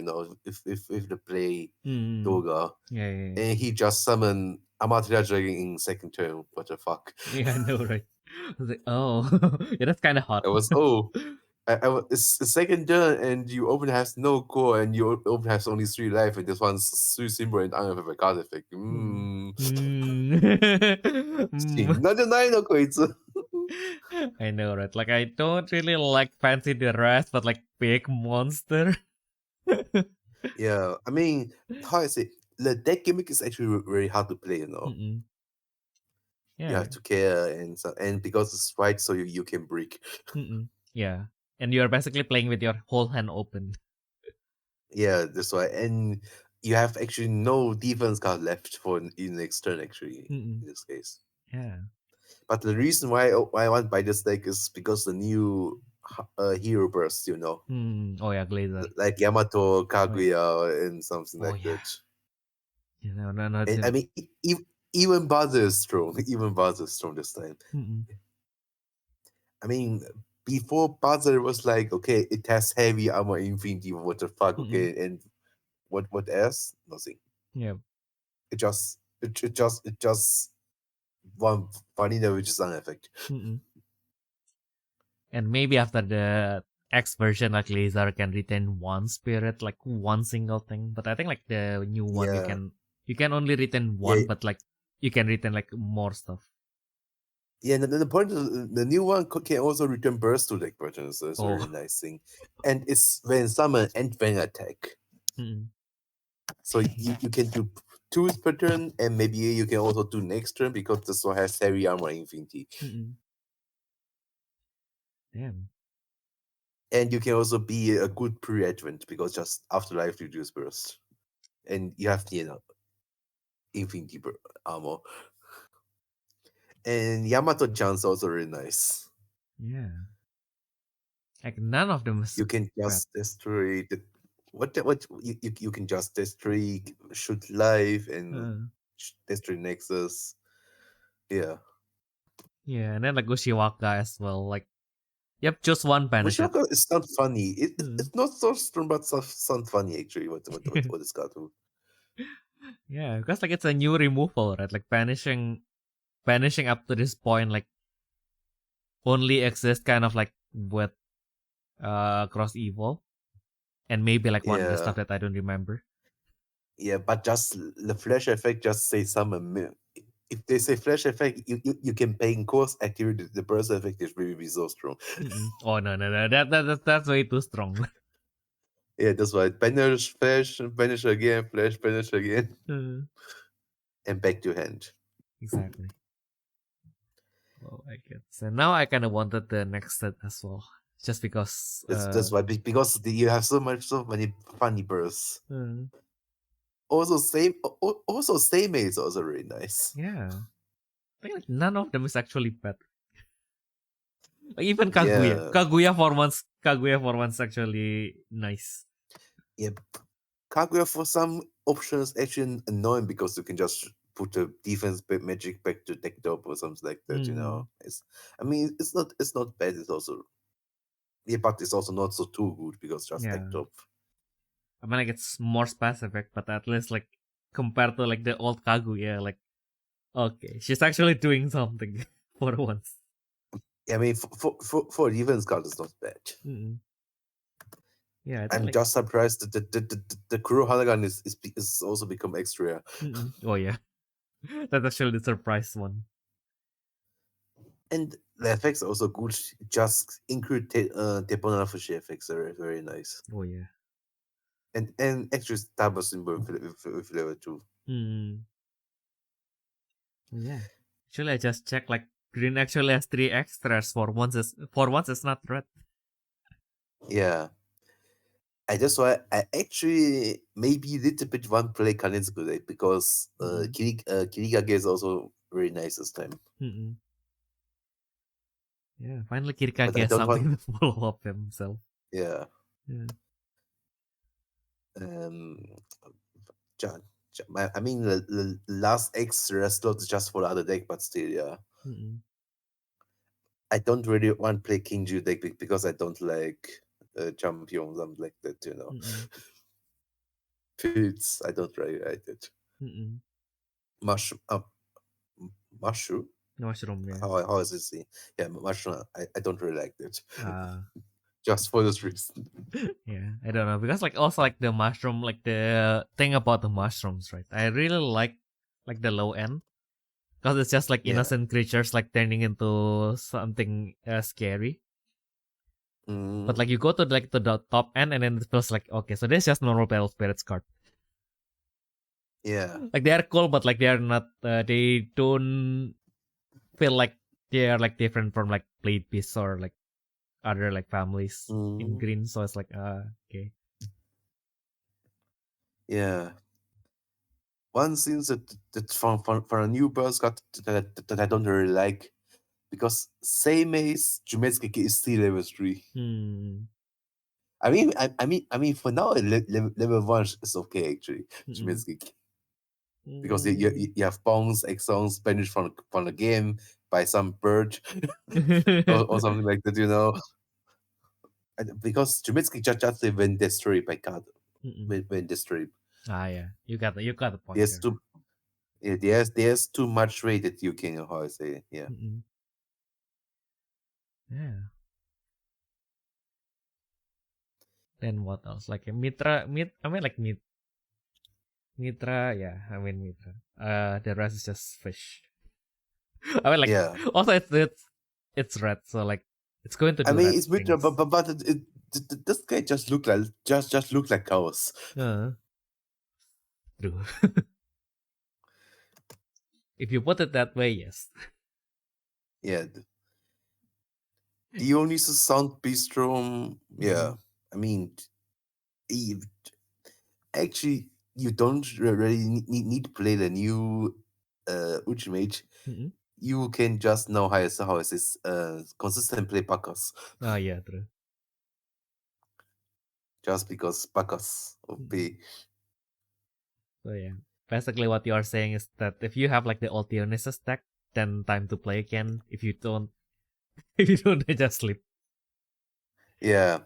A: with the play Doga,
B: Yeah.
A: and he just summoned Amatera Dragon in second turn. What the fuck?
B: Yeah, I know, right? I was like, oh, yeah, that's kind of hot.
A: It's the second turn, and you open has no core, and you open has only 3 life, and this one's 3 symbol and I don't have a card effect.
B: I know, right? Like, I don't really like fancy the rest, but like big monster.
A: Yeah, I mean, how I say, the deck gimmick is actually very hard to play,
B: Mm-mm.
A: You
B: Yeah.
A: have to care, and because it's white, so you can brick.
B: Mm-mm. Yeah. And you're basically playing with your whole hand open.
A: Yeah, that's why. And you have actually no defense card left for in next turn, actually,
B: Mm-mm.
A: in this case.
B: Yeah.
A: But the reason why I want to buy this deck is because the new hero burst,
B: Oh yeah, Glazer.
A: like Yamato,
B: Oh yeah.
A: Kaguya, and something
B: Oh
A: like
B: yeah.
A: that.
B: You know, no,
A: And I mean, even Buzzer is strong. Even Buzzer is strong this time.
B: Mm-mm.
A: I mean, before Buzzer was like, okay, it has heavy armor infinity. What the fuck?
B: Mm-mm.
A: Okay, and what else? Nothing.
B: Yeah.
A: It just one vanilla which is unaffected.
B: Mm-mm. And maybe after the X version, like Laser can retain one spirit, like one single thing. But I think like the new one,
A: Yeah,
B: you can only retain
A: yeah,
B: one, but like you can retain like more stuff.
A: yeah. And the point is, the new one can also return burst to deck buttons. So it's a
B: Oh.
A: really nice thing, and it's when summon and when attack.
B: Mm-mm.
A: So you can do 2 per turn, and maybe you can also do next turn because this one has heavy armor infinity.
B: Mm-mm. Damn.
A: And you can also be a good pre-advent because just afterlife reduce burst. And you have the infinity armor. And Yamato Chan's also really nice.
B: Yeah. Like none of them is
A: You can
B: bad.
A: just destroy the what you can just destroy shoot life and destroy Nexus. Yeah.
B: Yeah, and then like Ushiwaka as well. Like, yep, just one banish it.
A: Mushoka is not funny.
B: Mm.
A: It's not so strong, but sound funny actually. What is got to?
B: Yeah, because like it's a new removal, right? Like banishing up to this point, like only exists kind of like with cross evil, and maybe like one other
A: Yeah.
B: stuff that I don't remember.
A: Yeah, but just the flash effect, just say summon. If they say flash effect, you can pay in course activate the burst effect is really so strong.
B: Oh no, that's way too strong.
A: Yeah, that's why banish, flash, banish again, flash, banish again, and back to hand.
B: Exactly. Oh, I get. So now I kind of wanted the next set as well, just because.
A: That's why because you have so many funny bursts. Also same is also really nice.
B: Yeah, I think like none of them is actually bad. Like even Kaguya.
A: Yeah.
B: Kaguya for once actually nice.
A: Yep. Kaguya for some options actually annoying because you can just put the defense magic back to deck top or something like that. It's not bad. It's also but it's also not so too good because just deck
B: Yeah.
A: top.
B: I mean like it's more specific, but at least like compared to like the old Kaguya, like okay, she's actually doing something for once.
A: I mean, for defense card, it's not bad.
B: Yeah, I think
A: I'm
B: like,
A: just surprised that the Kuro Hanagan is also become extra.
B: oh yeah, that's actually the surprise one.
A: And the effects are also good. Just include Teponafushi effects are very nice.
B: Oh yeah.
A: And extra Taba symbol with level 2.
B: Yeah. Actually, I just checked. Like green actually has 3 extras. For once it's not red.
A: Yeah. That's why I actually maybe little bit one play Kanetsuku today because Kirigage is also very nice this time.
B: Yeah, finally
A: But
B: Kirikage
A: I
B: has
A: don't
B: something
A: want.
B: to follow up himself.
A: Yeah.
B: Yeah.
A: I mean the last extra slot is just for the other deck, but still, yeah. I don't really want to play Kinju deck because I don't like champion, something like that, you know. Pills, I don't really like it. Mushroom, mushroom?
B: Mushroom, yeah.
A: How is this? Yeah, mushroom. I don't really like it.
B: Uh,
A: Just for this reason.
B: yeah, I don't know, because like also like the mushroom, like the thing about the mushrooms, right? I really like the low end, because it's just like innocent creatures like turning into something scary. But like you go to like to the top end, and then it feels like, okay, so this is just normal battle spirits card.
A: Yeah.
B: Like they are cool, but like they are not. They don't feel like they are like different from like Blade Beasts or like other like families in green. So it's like okay.
A: Yeah. One thing that for a new boss card that I don't really like, because same as Jumetsuki is still level 3. I mean, for now, level 1 is okay, actually, Jumetsuki. Because you have bones, exons banished from the game by some bird or something like that, you know. Because Jumetsuki just when destroyed by card. When destroyed.
B: Yeah, you got the point.
A: There's too there's too much weight that you can, how I say, yeah.
B: Yeah. Then what else? Like Mitra, I mean like Mitra, yeah. I mean Mitra. The rest is just fish. I mean like also it's red, so like it's going to do.
A: I mean,
B: red
A: it's
B: things.
A: Mitra, but this guy just look like cows.
B: True. If you put it that way, yes.
A: Yeah. Dionysus Sound Bistrom, yeah. I mean, actually, you don't really need to play the new Ultimate. You can just know how is this consistent play Bacchus.
B: Yeah, true.
A: Just because Bacchus OP.
B: So yeah, basically what you are saying is that if you have like the old Dionysus deck, then time to play again. If you don't, they just sleep.
A: Yeah,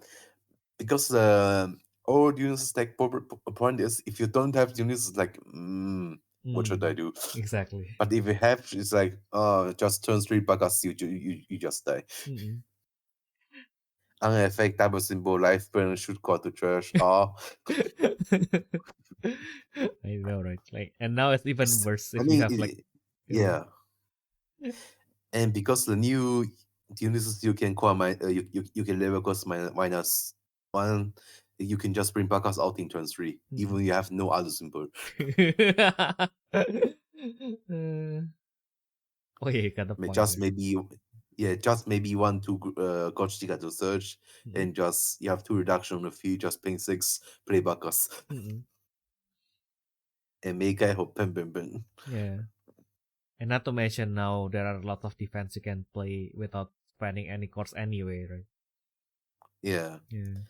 A: because the old Dionysus deck point is, if you don't have Dionysus, like, what should I do?
B: Exactly.
A: But if you have, it's like, just turn 3 Bacchus, you just die. Effect double symbol life burn should call to trash.
B: I know, right? Like, and now it's even worse if you have like,
A: yeah. And because the new Dionysus, you can call you can level cost -1. You can just bring Bacchus out in turn 3, even you have no other symbol.
B: Oh yeah, you got the point.
A: Just maybe, just maybe 1 2 Gotchika to search, and just you have 2 reduction on the field, just ping 6, play Bacchus. And make I hope pen.
B: Yeah. And not to mention now there are a lot of defense you can play without spending any cards anyway, right?
A: Yeah.
B: Yeah.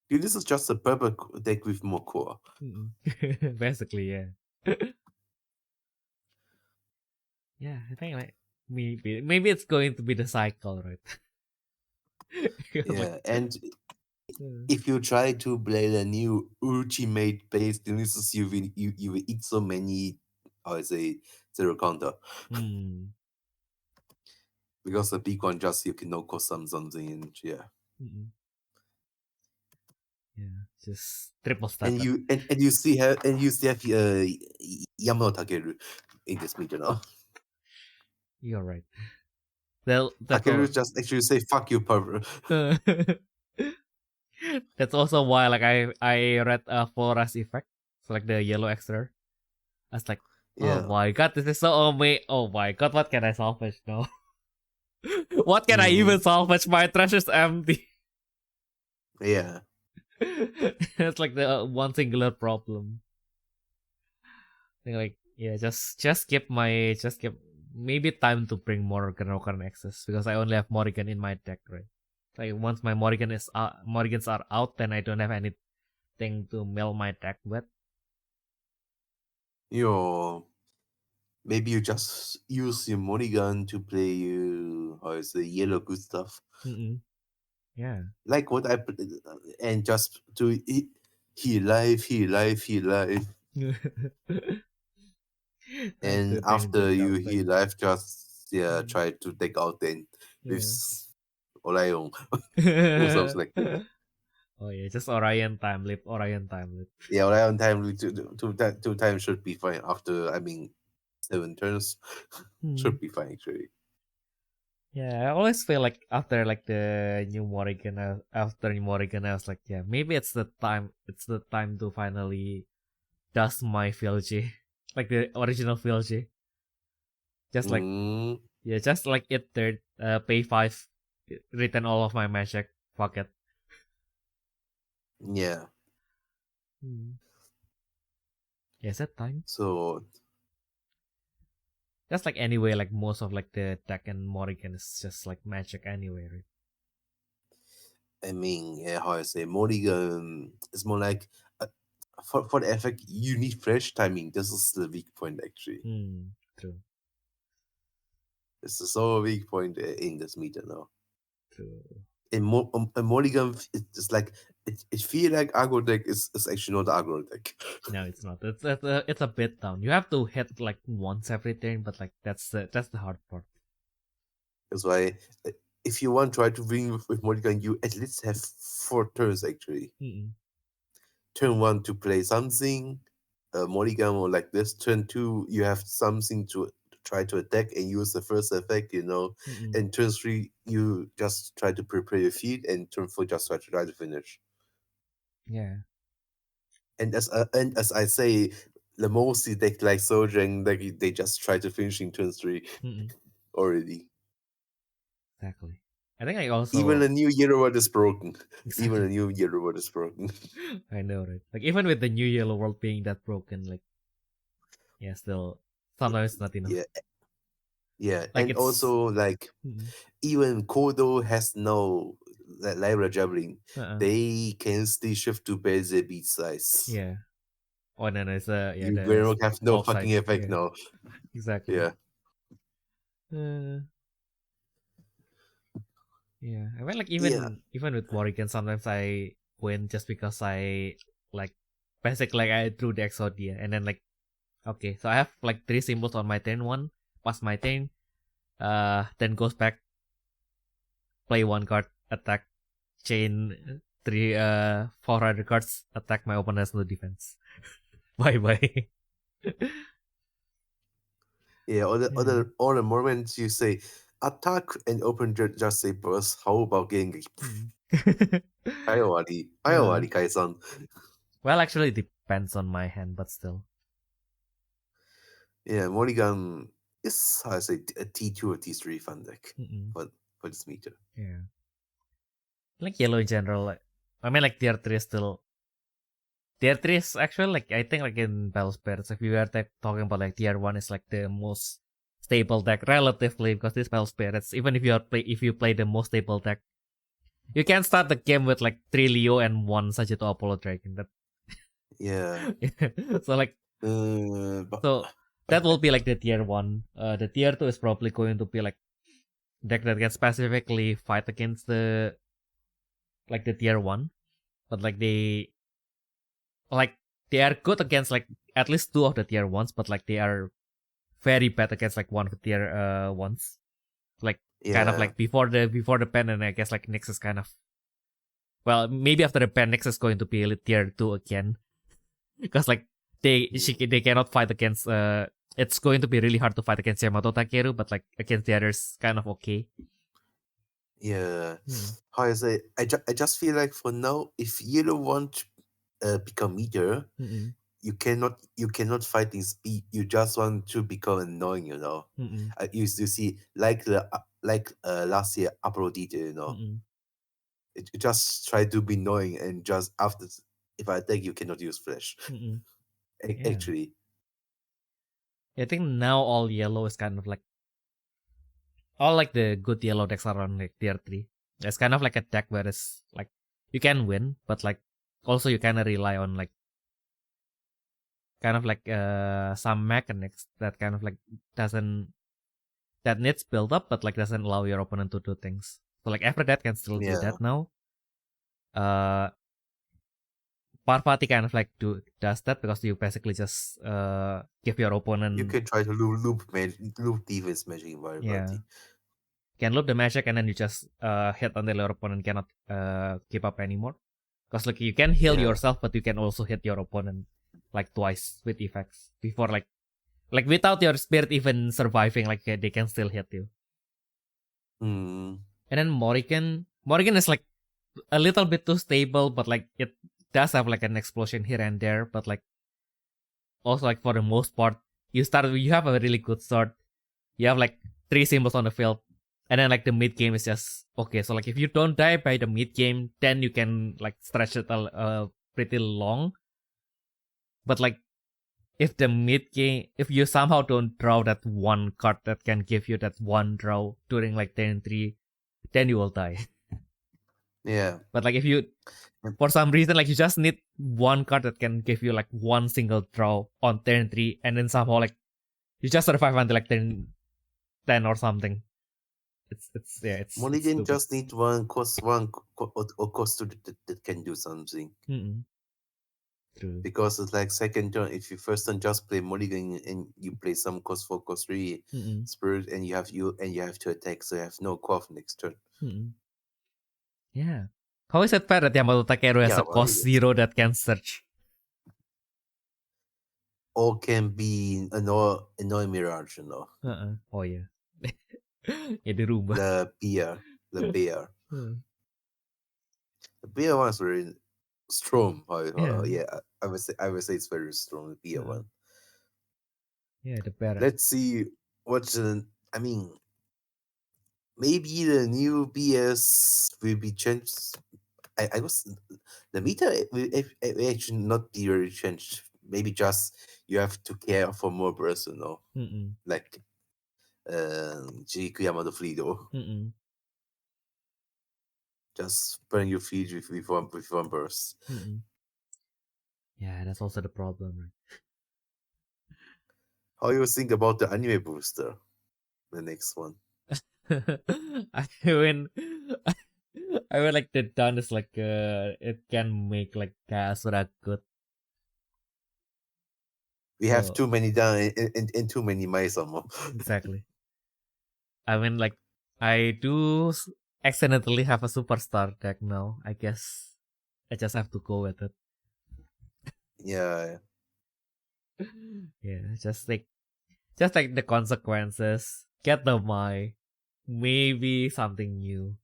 A: This is just a purple deck with more core.
B: Basically, yeah. Yeah, I think like maybe it's going to be the cycle, right?
A: Yeah, and if you try to play the new ultimate based Dionysus, you will eat so many, how I say, zero counter. Because the big one just you can no cost something, and yeah.
B: Yeah, just triple stack.
A: And you see have Yamato Takeru in this meter now.
B: You're right.
A: Takeru just actually say fuck you, pervert.
B: That's also why like I read Flores effect, so like the yellow extra. I was like, oh my god, this is so amazing. Oh my god, what can I salvage now? What can I even salvage? My trash is empty.
A: Yeah.
B: It's like the one singular problem. Like, yeah, just keep maybe time to bring more Ganokan access, because I only have Morrigan in my deck, right? Like once my Morrigans are out, then I don't have anything to mill my deck with.
A: Maybe you just use your Morrigan to play how is the yellow good stuff.
B: Yeah.
A: Like what and just to he live. And after you heal life, just try to take out then with Orion. Or something like that.
B: Oh yeah, just Orion time leap.
A: Yeah, Orion time two times should be fine. After 7 turns should be fine actually.
B: Yeah, I always feel like after like the new Morrigan, I was like, yeah, maybe it's the time. It's the time to finally dust my Filgy, like the original Filgy. Just like just like it third, pay 5, return all of my magic. Fuck it.
A: Yeah.
B: Yeah, is that time?
A: So
B: that's like anyway, like most of like the deck and Morrigan is just like magic anyway, right?
A: How I say, Morrigan is more like for the effect you need fresh timing. This is the weak point actually.
B: True.
A: This is so weak point in this meter now.
B: True.
A: In Morrigan, it's like it feels like aggro deck is actually not the aggro deck.
B: No, it's not. It's a bit down. You have to hit like once every turn, but like that's the hard part.
A: That's why if you want to try to win with Morrigan, you at least have 4 turns actually. Turn 1 to play something, Morrigan or like this. Turn 2 you have something to try to attack and use the first effect, and turn 3 you just try to prepare your feet, and turn 4 just try to finish.
B: Yeah.
A: And as I say, the mostly deck like Sojang, like they just try to finish in turn 3 already.
B: Exactly. I think I also
A: even a new yellow word is broken.
B: Exactly.
A: Even a new yellow word is broken.
B: I know, right? Like even with the new yellow world being that broken, like still sometimes not enough.
A: Yeah,
B: like
A: and also like even Kodo has no Lyra javelin. They can still shift to base their beat size.
B: Yeah. Oh no, it's
A: you very much have no fucking effect now.
B: Exactly.
A: Yeah.
B: Yeah. I mean, like even with Morrigan, sometimes I win just because I like basically like I drew the Exodia, and then like okay, so I have like 3 symbols on my turn 1, pass my turn, then goes back, play 1 card, attack, chain 400 cards, attack my opponent's no defense. Bye.
A: Yeah, all the moments you say attack and open just say burst. How about getting Ayawari Kaisan?
B: Well, actually, it depends on my hand, but still.
A: Yeah, Morrigan is, how I say, a T2 or T3 fun deck for this meter.
B: Yeah. Like yellow in general, like, I mean, like tier 3 is still. Tier 3 is actually, like, I think, like in Battle Spirits, if we were talking about like tier 1 is like the most stable deck relatively, because this Battle Spirits, even if you play the most stable deck, you can start the game with like 3 Leo and 1 Sagittarius Apollo Dragon.
A: Yeah.
B: So like, so that will be like the tier 1. The tier 2 is probably going to be like deck that can specifically fight against the tier 1, but like they are good against like at least 2 of the tier 1s, but like they are very bad against like one of the tier 1s. Like kind of like before the pen, and I guess like Nyx is kind of, well, maybe after the pen, Nyx is going to be tier 2 again, because like they cannot fight against it's going to be really hard to fight against Yamato Takeru, but like against the others kind of okay.
A: Yeah. How I say, I just feel like for now, if Yellow want become meter, you cannot fight in speed. You just want to become annoying, I used to see like last year Apollo did, It just try to be annoying, and just after, if I attack you cannot use flash. Actually.
B: I think now all yellow is kind of like all like the good yellow decks are on like tier 3. It's kind of like a deck where it's like you can win, but like also you kind of rely on like kind of like some mechanics that kind of like doesn't that needs build up, but like doesn't allow your opponent to do things. So like every deck can still do that now. Parvati kind of like does that because you basically just give your opponent.
A: You can try to loop defense magic in Parvati.
B: Yeah. Can loop the magic and then you just hit until your opponent cannot keep up anymore. Because like you can heal yourself, but you can also hit your opponent like twice with effects before like without your spirit even surviving, like they can still hit you. And then Morrigan is like a little bit too stable, but like it does have like an explosion here and there, but like also like for the most part you have a really good start. You have like 3 symbols on the field, and then like the mid game is just okay. So like if you don't die by the mid game, then you can like stretch it pretty long. But like if the mid game, if you somehow don't draw that one card that can give you that one draw during like turn 3, then you will die.
A: Yeah.
B: But like if you, for some reason, like you just need one card that can give you like one single draw on turn 3, and then somehow like you just survive until like turn 10 or something. It's
A: Mulligan just need one cost 2 that can do something.
B: True.
A: Because it's like second turn, if you first turn just play Mulligan and you play some cost 4, cost 3 spirit, and you have to attack, so you have no cough next turn.
B: Yeah. How is it fair that Yamato Takeru has a cost 0 that can search?
A: Or can be annoy mirage, you know.
B: Oh yeah. Ya dirubah.
A: The bear. The bear one's very strong. Yeah, I would say it's very strong. The bear one.
B: Yeah, the bear.
A: Let's see maybe the new BS will be changed. I was the meta will actually not be very changed. Maybe just you have to care for more personal, like Jiku Yamato Fleedo. Just burn your feet with one burst.
B: Yeah, that's also the problem. Right?
A: How you think about the anime booster? The next one.
B: I mean like the done is like it can make like Kasura good.
A: We have too many down and too many Maisama.
B: Exactly. I mean like I do accidentally have a superstar deck now. I guess I just have to go with it.
A: Yeah.
B: Yeah, just like the consequences. Get the Mai. Maybe something new.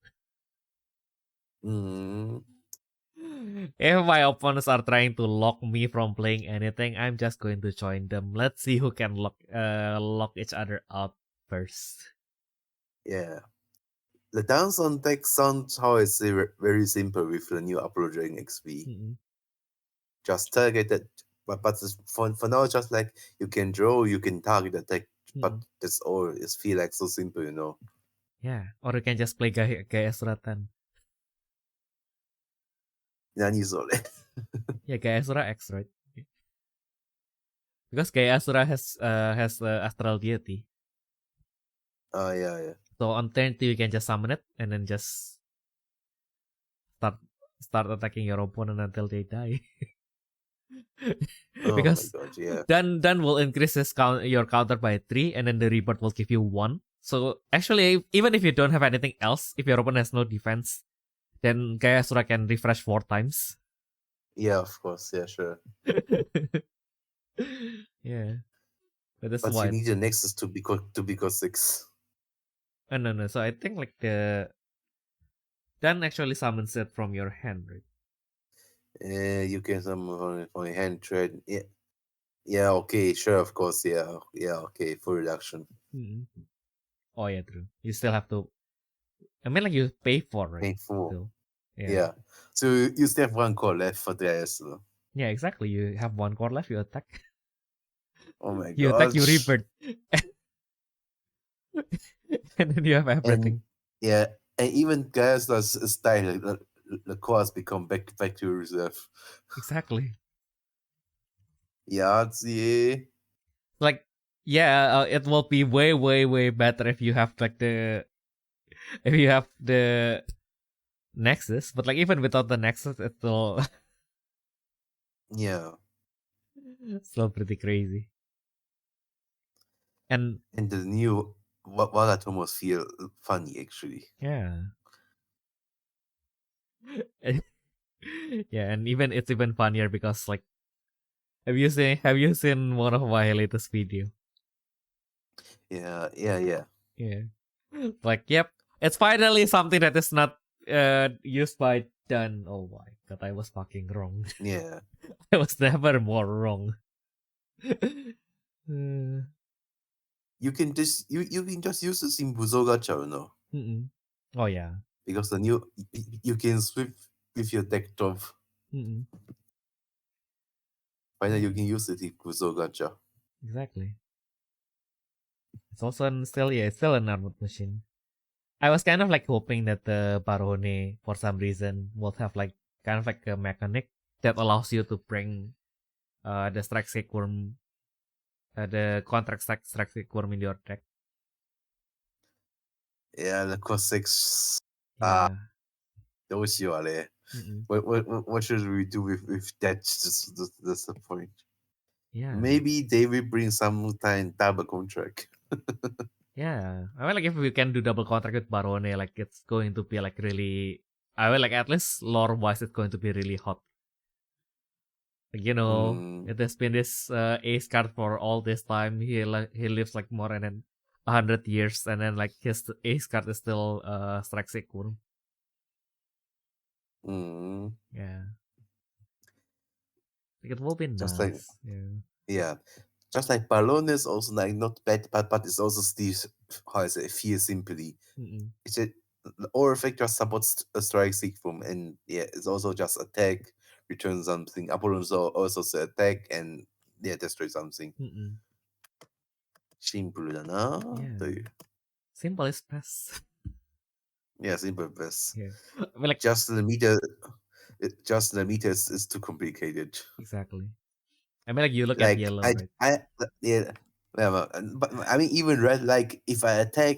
B: If my opponents are trying to lock me from playing anything, I'm just going to join them. Let's see who can lock each other out first.
A: Yeah. The dance on deck sounds how I say very simple with the new Upload Dragon XP. Just target that, but for now, just like you can draw, you can target attack, but that's all. It feel like so simple, you know.
B: Yeah, or you can just play Gaya Suratan.
A: Nani sole.
B: Yeah, Gaya Sura X, right? Because Gaya Asura has Astral Deity.
A: Oh yeah.
B: So on turn 2 you can just summon it and then just start attacking your opponent until they die. Because
A: my God, yeah.
B: then will increase your counter by 3, and then the rebirth will give you 1. So actually, even if you don't have anything else, if your opponent has no defense, then Gaya Asura can refresh 4 times.
A: Yeah, of course. Yeah, sure.
B: Yeah. But
A: you need the Nexus to become 6.
B: No. So I think like then actually summons it from your hand, right?
A: You can summon from your hand trade. Yeah. Yeah, okay, sure, of course, yeah, okay, full reduction.
B: Oh yeah, true. You still have to. I mean, like you pay for, right?
A: Pay full.
B: Still.
A: Yeah. So you still have 1 core left for the ISO.
B: Yeah, exactly. You have 1 core left. You attack.
A: Oh my god.
B: You attack. You rebirth. And then you have everything.
A: And even guys that's style the cores become back to reserve.
B: Exactly.
A: Yeah, see.
B: Like Yeah, it will be way, way, way better if you have like the Nexus. But like even without the Nexus, it's still
A: Yeah.
B: still pretty crazy. And
A: the new Wagatomo feel funny actually.
B: yeah. Yeah, and it's even funnier because like have you seen one of my latest video?
A: Yeah.
B: Yeah. Like, yep. It's finally something that is not used by done. Oh my god, I was fucking wrong.
A: Yeah.
B: I was never more wrong. Uh,
A: You can just use this in Buzo Gacha, you know,
B: mm-mm. Oh yeah.
A: because the new you can switch with your deck top.
B: Mm-mm.
A: Finally, you can use it in Buzo Gacha.
B: Exactly. It's also it's still an armored machine. I was kind of like hoping that the Barone, for some reason, would have like kind of like a mechanic that allows you to bring the strike worm, the contract strike worm in your deck.
A: Yeah, the Cossacks.
B: Yeah.
A: Those you are there.
B: Mm-mm.
A: What should we do with that? That's the point.
B: Yeah.
A: Maybe they will bring some time double contract.
B: Yeah. I mean, like if we can do double contract with Barone, like it's going to be like really. I mean, like at least lore wise, it's going to be really hot. Like, it has been this ace card for all this time. He lives like more than 100 years, and then like his ace card is still strike worm. Yeah. Like it will be
A: Just like
B: nice.
A: yeah, just like Balloon is also like not bad, but it's also still how I say feel simply.
B: Mm-mm.
A: It's a or effect just supports a strike sequence, and yeah, it's also just attack, return something. Apollon also say attack and yeah, destroy something.
B: Mm-mm.
A: シンプルだな
B: Yeah.
A: という。
B: Simple is best.
A: Yeah, simple best.
B: Yeah. I mean, like
A: Just the meter is too complicated.
B: exactly. I mean, like you look at
A: Like
B: yellow, right?
A: yeah, but I mean even red. Like if I attack,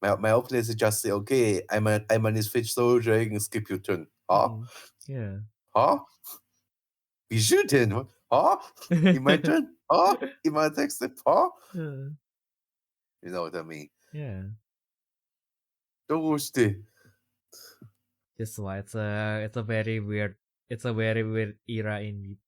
A: my opponent is just say, okay, I'm an switch soldier, you can skip your turn. Huh?
B: Mm-mm. Yeah.
A: Huh? We shooting? Huh? In my turn? Huh? In my attack step? Huh?
B: Uh,
A: You know what I mean?
B: yeah.
A: どうして
B: Just why it's a very weird era indeed.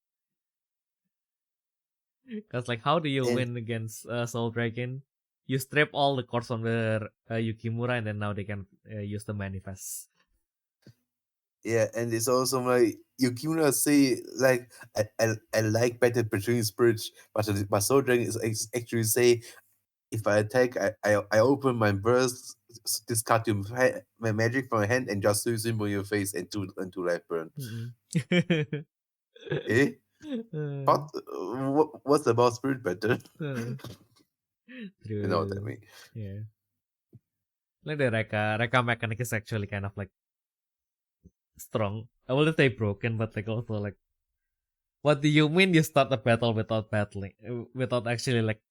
B: Cause like how do you
A: And
B: win against Soul Dragon? You strip all the cards from the Yukimura, and then now they can use the manifest.
A: yeah, and it's also like Yukimura say like I like better between spirits, but Soul Dragon is actually say if I attack, I open my burst, discard my magic from my hand, and just use symbol your face and two life burn. Eh? But what's about spirit better? You know what I
B: True.
A: mean?
B: Yeah. Like the Reka mechanic is actually kind of like strong. I wouldn't say broken, but like also like what do you mean you start a battle without battling without actually like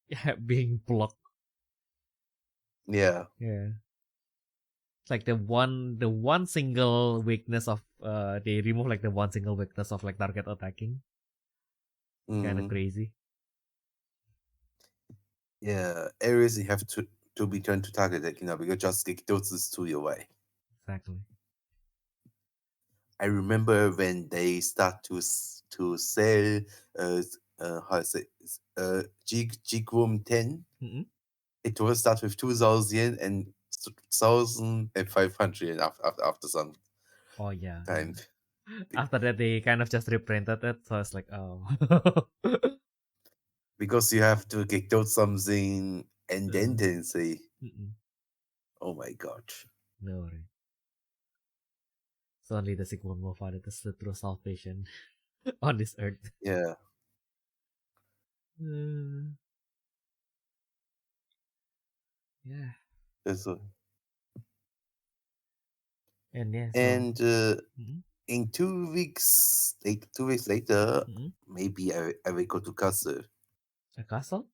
B: being blocked?
A: Yeah.
B: Yeah. It's like the one single weakness of they remove like the one single weakness of like target attacking. Kind of
A: Mm,
B: crazy.
A: yeah. Areas you have to be turned to target deck, because just get those to your way.
B: Exactly.
A: I remember when they start to sell how I say Jigwom 10.
B: Mm-mm.
A: It will start with 2,000 and 1,500 after some
B: Oh yeah.
A: time.
B: After that they kind of just reprinted it, so it's like oh.
A: Because you have to get out something and then say,
B: Mm-mm.
A: oh my god.
B: No worry. It's only the Sigmund Mofa that is the true salvation on this earth.
A: Yeah.
B: Yeah.
A: That's a,
B: And yeah, so
A: and
B: mm-mm.
A: in 2 weeks, 2 weeks later,
B: Mm-mm.
A: maybe I will go to castle.
B: A castle?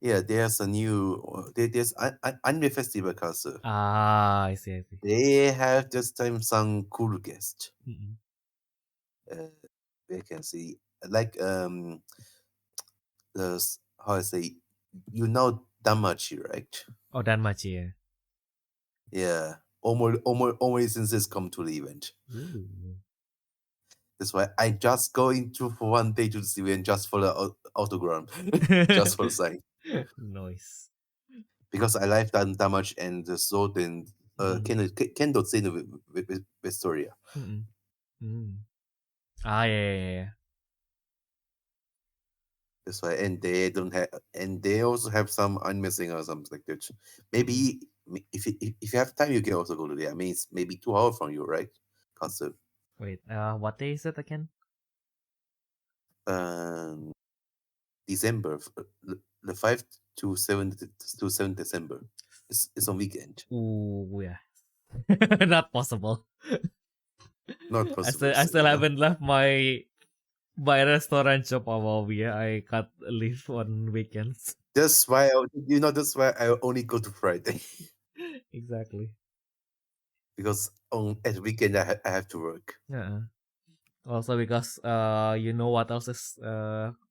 A: Yeah, there's a new there's anime festival castle.
B: I see.
A: They have this time some cool guest.
B: Mm-mm.
A: We can see like the how I say, Damachi, right?
B: Oh, that much, yeah.
A: Yeah, almost since come to the event.
B: Ooh.
A: That's why I just going to for one day to see and just for the autogram, just for the sign,
B: Nice.
A: because I like Damachi and the sword and
B: Mm-mm.
A: Kendo scene with Victoria.
B: Mm-mm. Mm. Yeah.
A: That's why, and they don't have, and they also have some unmissing or something like that.
B: Mm-mm.
A: Maybe if you have time, you can also go to there. I mean, it's maybe 2 hours from you, right? Concert.
B: Wait, what day is it again?
A: Um, December, the 5th to 7th December. It's on weekend.
B: Ooh, yeah. Not possible.
A: Not
B: I
A: possible,
B: still I
A: so,
B: still haven't left my restaurant job above. Yeah, I can't leave on weekends.
A: That's why that's why I only go to Friday
B: Exactly.
A: because on at weekend I have to work.
B: Yeah. Also because you know what else is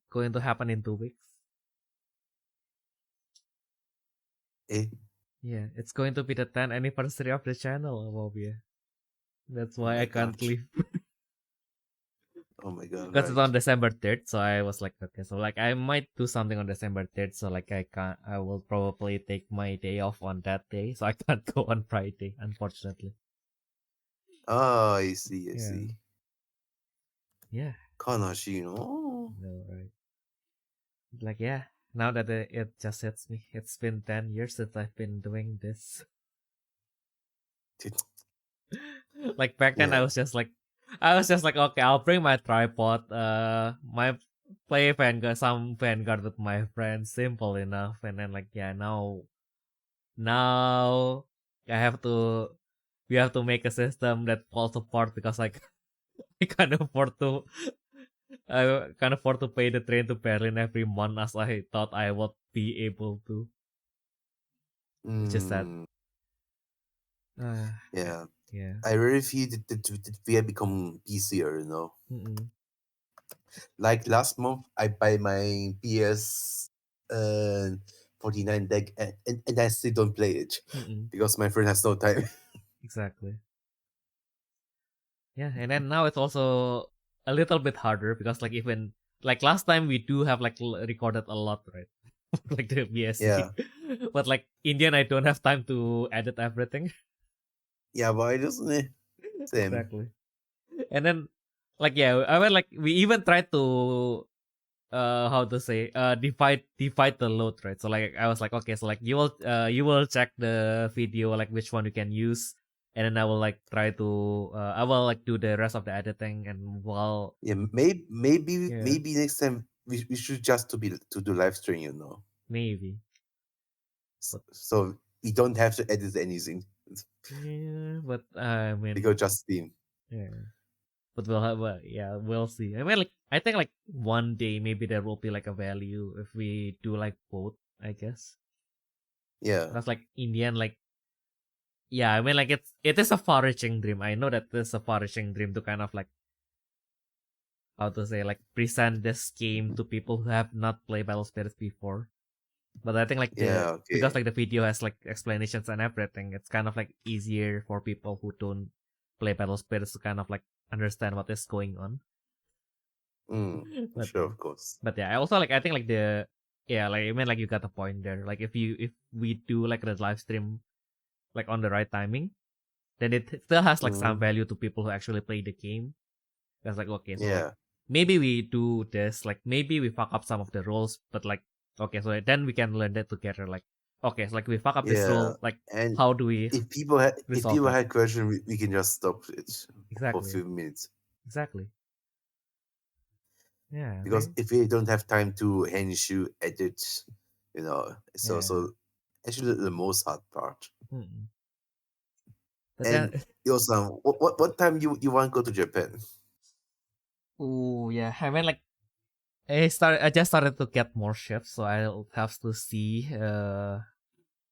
B: going to happen in 2 weeks?
A: Eh?
B: Yeah, it's going to be the 10th anniversary of the channel, Bobby. That's
A: Oh
B: why I
A: my
B: can't
A: god!
B: leave.
A: Oh my god!
B: Because it's
A: Right.
B: on December 3rd, so I was like, okay, so like I might do something on December 3rd, so like I will probably take my day off on that day, so I can't go on Friday, unfortunately.
A: Ah, I see. I
B: Yeah.
A: see.
B: Yeah.
A: Kanashi, no.
B: No, right. Like, yeah, now that it just hits me, it's been 10 years since I've been doing this. Like back then,
A: Yeah.
B: I was just like, okay, I'll bring my tripod, my play Vanguard, some Vanguard with my friends, simple enough. And then like, yeah, now I have to, we have to make a system that falls apart because like I can't afford to, I can't afford to pay the train to Berlin every month as I thought I would be able to, which is sad.
A: Mm,
B: Uh,
A: yeah.
B: yeah.
A: I really feel that we have become easier,
B: Mm-mm.
A: Like last month, I buy my PS 49 deck and I still don't play it
B: Mm-mm.
A: because my friend has no time.
B: Exactly. Yeah, and then now it's also a little bit harder because like even like last time we do have like recorded a lot, right? Like the
A: Yeah.
B: BSC. But like Indian, I don't have time to edit everything.
A: Yeah, why doesn't it? Same.
B: Exactly. And then like yeah, I mean like we even tried to how to say divide the load, right? So like I was like, okay, so like you will check the video like which one you can use, and then I will like try to I will like do the rest of the editing, and while
A: Yeah,
B: yeah,
A: maybe next time we should just to do live stream,
B: maybe. But
A: So we don't have to edit anything.
B: yeah, but I
A: We
B: mean
A: go just stream.
B: yeah. But we'll have yeah, we'll see. I mean like I think like one day maybe there will be like a value if we do like both, I guess.
A: Yeah.
B: Because like in the end like yeah, I mean like it is a far-reaching dream. I know that it's a far-reaching dream to kind of like how to say like present this game to people who have not played Battle Spirits before. But I think like the
A: Yeah.
B: because
A: Okay.
B: like the video has like explanations and everything, it's kind of like easier for people who don't play Battle Spirits to kind of like understand what is going on. But
A: Sure,
B: yeah,
A: of course.
B: but yeah, I also like I think like the yeah like I mean like you got the point there. Like if we do like the live stream like on the right timing, then it still has like some
A: Mm,
B: value to people who actually play the game. That's like okay, so like
A: yeah.
B: maybe we do this, like maybe we fuck up some of the roles, but like okay, so then we can learn that together. Like okay, so like we fuck up this
A: Yeah.
B: role, like
A: And
B: how do we
A: if
B: resolve
A: people
B: it?
A: had question, we can just stop it for a
B: Exactly,
A: few minutes
B: exactly. Yeah,
A: because
B: right.
A: if we don't have time to henshu edit, it's
B: Yeah.
A: also actually the most hard part.
B: Mm-mm. But then,
A: And Yosan, what time you want to go to Japan?
B: oh yeah, I mean like I just started to get more shifts, so I'll have to see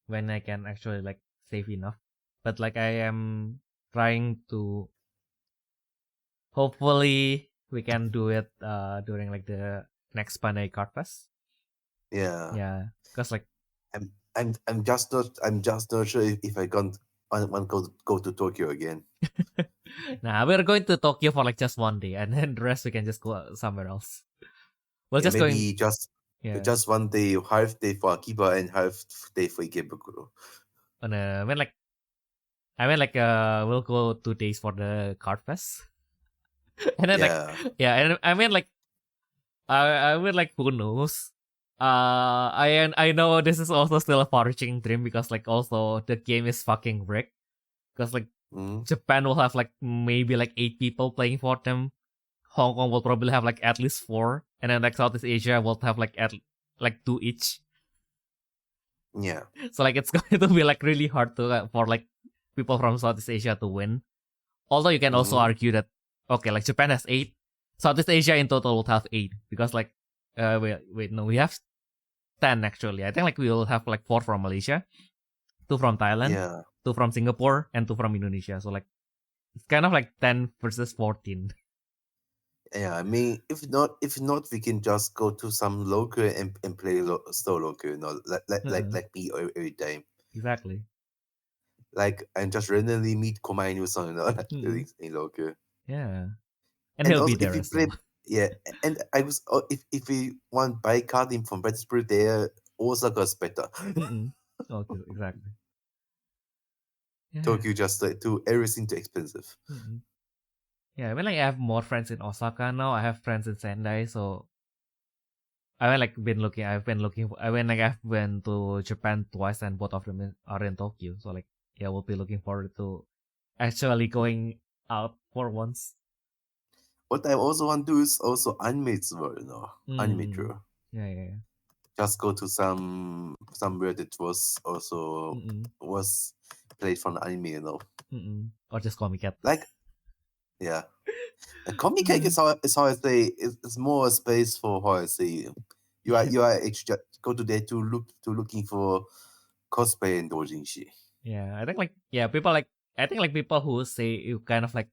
B: when I can actually like save enough. But like I am trying to. Hopefully, we can do it during like the next Panay Card Fest.
A: Yeah.
B: Cause like
A: I'm just not sure if I want to go to Tokyo again.
B: nah, we're going to Tokyo for like just one day, and then the rest we can just go somewhere else. We're just
A: maybe
B: going.
A: just 1 day, half day for Akiba and half day for Ikebukuro.
B: I mean like we'll go 2 days for the Card Fest, and then and I mean like I mean like who knows. I know this is also still a far-reaching dream because like also the game is fucking rigged. Because like Japan will have like maybe like 8 people playing for them. Hong Kong will probably have like at least 4, and then like Southeast Asia will have like at like 2 each.
A: Yeah.
B: So like it's going to be like really hard to for like people from Southeast Asia to win. Although you can also argue that okay, like Japan has 8, Southeast Asia in total will have 8 because like wait no, we have 10 actually. I think like we will have like 4 from Malaysia, 2 from Thailand, 2 from Singapore, and 2 from Indonesia. So like it's kind of like 10 versus 14.
A: Yeah, I mean, if not, we can just go to some local and play slow local, like me every time.
B: Exactly.
A: Like and just randomly meet Komainu son, in local.
B: Yeah, and he'll be there as well.
A: Yeah, and I was if we want buy card in from Pittsburgh, there Osaka's better.
B: Okay, exactly. Yeah.
A: Tokyo just too everything too expensive.
B: Yeah, I mean like I have more friends in Osaka now. I have friends in Sendai, so I've been looking. I've been to Japan twice, and both of them are in Tokyo. So like, yeah, we'll be looking forward to actually going out for once.
A: What I also want to do is also anime's world, anime tour.
B: Yeah.
A: Just go to somewhere that was also was played from anime,
B: Or just Comic Cat.
A: Like, yeah. Comic Cat is how I say it's more space for how I say you are actually go to there to looking for cosplay and doujinshi.
B: Yeah, I think people who say you kind of like,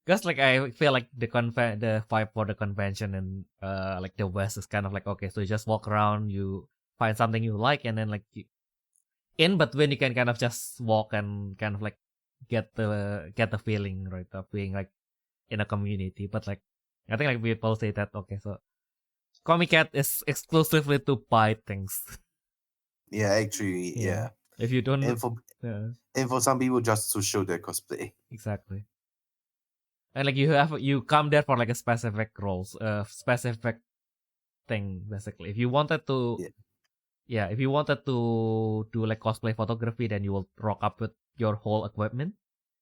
B: because like I feel like the vibe for the convention and like the West is kind of like, okay, so you just walk around, you find something you like, and then like in between you can kind of just walk and kind of like get the feeling, right, of being like in a community. But like I think like people say that okay, so Comic Cat is exclusively to buy things.
A: Yeah, actually, yeah.
B: If you don't,
A: and for some people just to show their cosplay.
B: Exactly. And like you come there for like a specific roles, specific thing basically. If you wanted to, if you wanted to do like cosplay photography, then you will rock up with your whole equipment.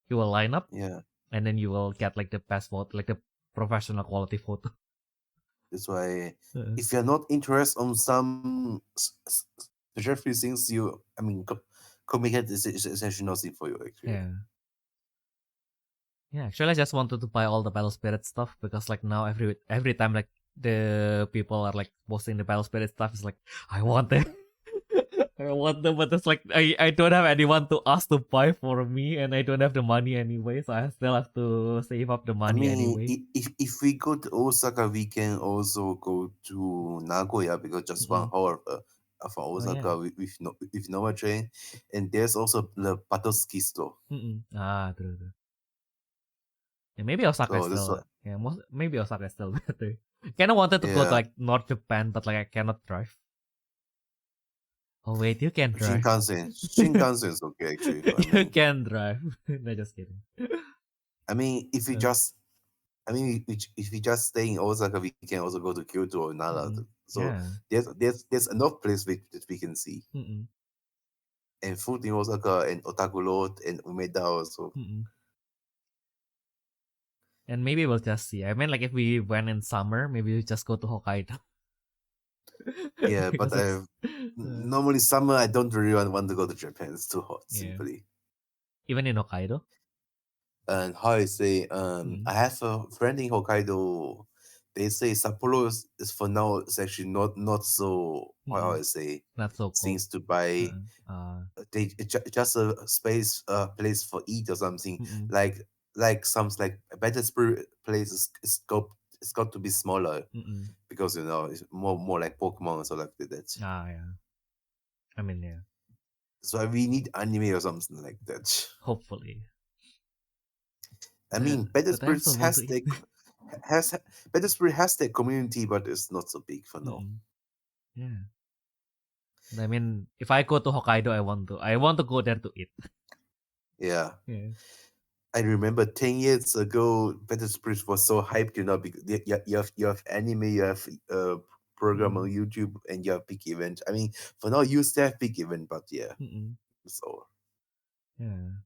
B: You will line up, and then you will get like the best photo, like the professional quality photo.
A: That's why if you're not interested on some specific things, Comic Cat is essentially nothing for you actually.
B: Yeah, actually, I just wanted to buy all the Battle Spirit stuff because, like, now every time like the people are like posting the Battle Spirit stuff, it's like I want it, I want them, but it's like I don't have anyone to ask to buy for me, and I don't have the money anyway, so I still have to save up the money anyway.
A: If we go to Osaka, we can also go to Nagoya because just 1 hour from Osaka with Nova train, and there's also the Battle-ski store.
B: True. Yeah, maybe Osaka is still. Maybe Osaka is still better. Kind of wanted to go to like North Japan, but like I cannot drive. Oh wait, you can drive.
A: Shinkansen is okay actually.
B: You can drive. No, just kidding.
A: I mean, if we just stay in Osaka, we can also go to Kyoto or Nara. So there's enough place that we can see. And food in Osaka and Otaku Road and Umeda also.
B: And maybe we'll just see. I mean, like if we went in summer, maybe we just go to Hokkaido.
A: Yeah, but normally summer I don't really want to go to Japan. It's too hot, simply.
B: Even in Hokkaido.
A: And how I say, I have a friend in Hokkaido they say Sapporo is for now is actually not so how I say
B: Not so cold.
A: things to buy. Just a space place for eat or something like some like a better spirit place is got to be smaller because it's more like Pokemon or so like that.
B: Yeah. I mean, yeah.
A: So we need anime or something like that.
B: Hopefully.
A: I mean, Better
B: but I
A: Spirits
B: also want to
A: has Better Spirit has their community, but it's not so big for now.
B: Yeah. I mean, if I go to Hokkaido, I want to go there to eat.
A: Yeah.
B: Yeah.
A: I remember 10 years ago, Better Spirits was so hyped, because you have anime, you have program on YouTube, and you have big event. I mean, for now, you still have big event, but yeah. So
B: yeah,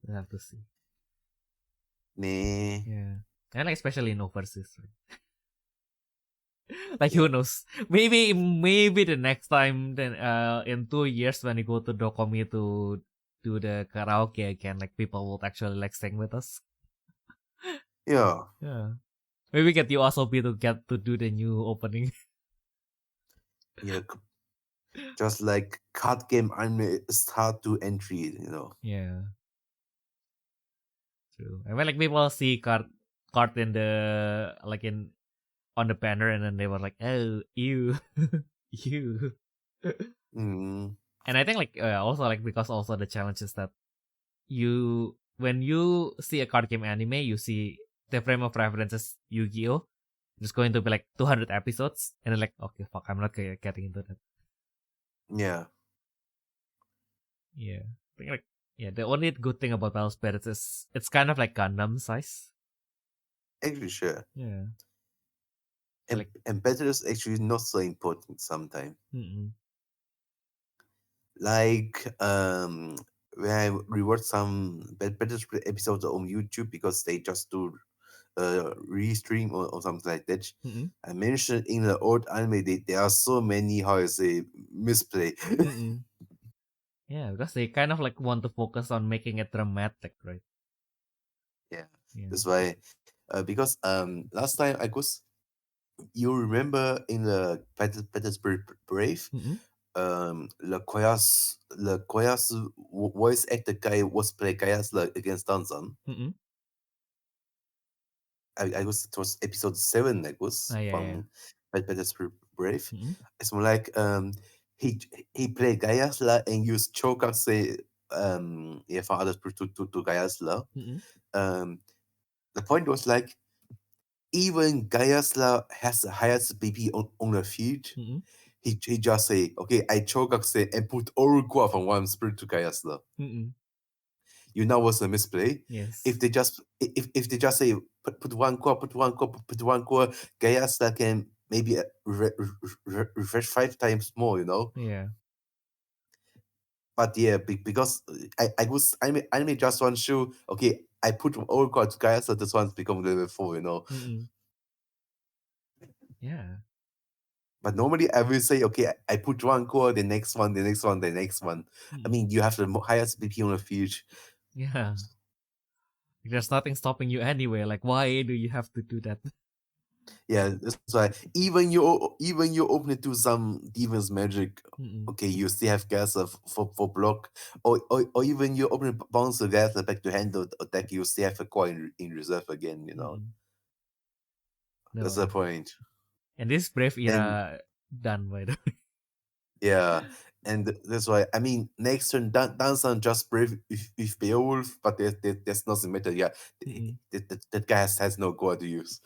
B: we'll have to see.
A: Nah.
B: Yeah, and like especially in overseas, right? Like who knows? Maybe the next time, then in 2 years when you go to Dokomi to do the karaoke again, like people will actually like sing with us.
A: Yeah.
B: Yeah. Maybe get you Asobi to get to do the new opening.
A: Yeah. Just like card game anime start to entry,
B: Yeah. True. I mean, like people see card in the like in on the banner, and then they were like, "Oh, you, you." And I think like also like because also the challenge is that you when you see a card game anime, you see the frame of reference is Yu-Gi-Oh. It's going to be like 200 episodes, and then like, okay, fuck, I'm not getting into that.
A: Yeah.
B: Yeah, I think like the only good thing about Battle Spirits is it's kind of like Gundam size.
A: Actually, sure.
B: Yeah.
A: And better is actually not so important sometimes. Like when I rewatch some better episodes on YouTube because they just do restream or something like that. I mentioned in the old anime there are so many how I say misplay.
B: Yeah, because they kind of like want to focus on making it dramatic, right?
A: Yeah. That's why because last time I guess you remember in the Better Spirit Brave, Le Koya's voice actor guy was play Gaiasla against Danzan. I guess it was episode 7, I guess, from Better Spirit Brave. It's more like he played Gaiasla and used Chokase for others to Gaiasla. The point was like even Gaiasla has the highest BP on the field. He just say, okay, I Chokase and put Orukwa from one spirit to Gaiasla. You know what's a misplay?
B: Yes.
A: If they just say put one core, Gaiasla can maybe refresh 5 times more,
B: Yeah.
A: But yeah, because I just one show, okay, I put Orukwa to Gaiasla, this one's become level 4,
B: Yeah.
A: But normally I will say, okay, I put one core, the next one, the next one, the next one. I mean, you have the highest BP on the field.
B: Yeah. There's nothing stopping you anyway. Like, why do you have to do that?
A: Yeah, that's why even you open it to some Demon's Magic, okay, you still have gas for block, or even you open it bounce the gas back to hand attack, you still have a coin in reserve again, That's the point.
B: And this Brave era done by the way.
A: Yeah, and that's why I mean next turn Dansan just Brave with Beowulf, but there's nothing matter. Yeah, that guy has no core to use.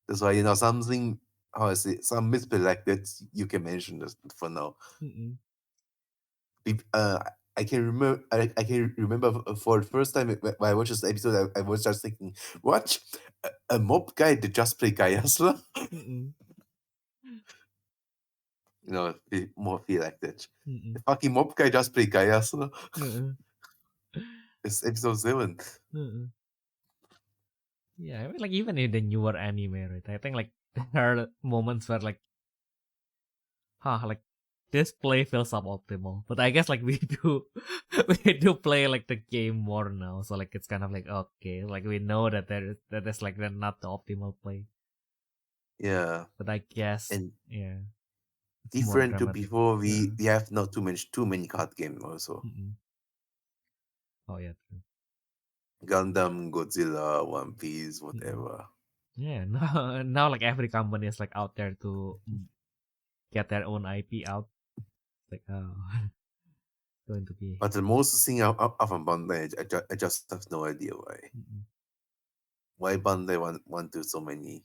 A: That's why something how I say some misplay like that you can mention this for now. I can remember. I can remember for the first time when I watched this episode, I was just thinking, "What? A mob guy that just play Gaiasla?" More feel like that. The fucking mob guy just play Gaiasla. It's episode 7.
B: Yeah, I mean, like even in the newer anime, right? I think like there are moments where like this play feels suboptimal. But I guess like we do play like the game more now. So like it's kind of like okay, like we know that there's like not the optimal play.
A: Yeah.
B: But I guess
A: And
B: yeah.
A: different to before, we have not too many card games also.
B: Mm-mm. Oh yeah, true.
A: Gundam, Godzilla, One Piece, whatever.
B: Yeah, now like every company is like out there to get their own IP out. Like going to be.
A: But the most thing of Bandai, I just have no idea why. Why Bandai want to so many?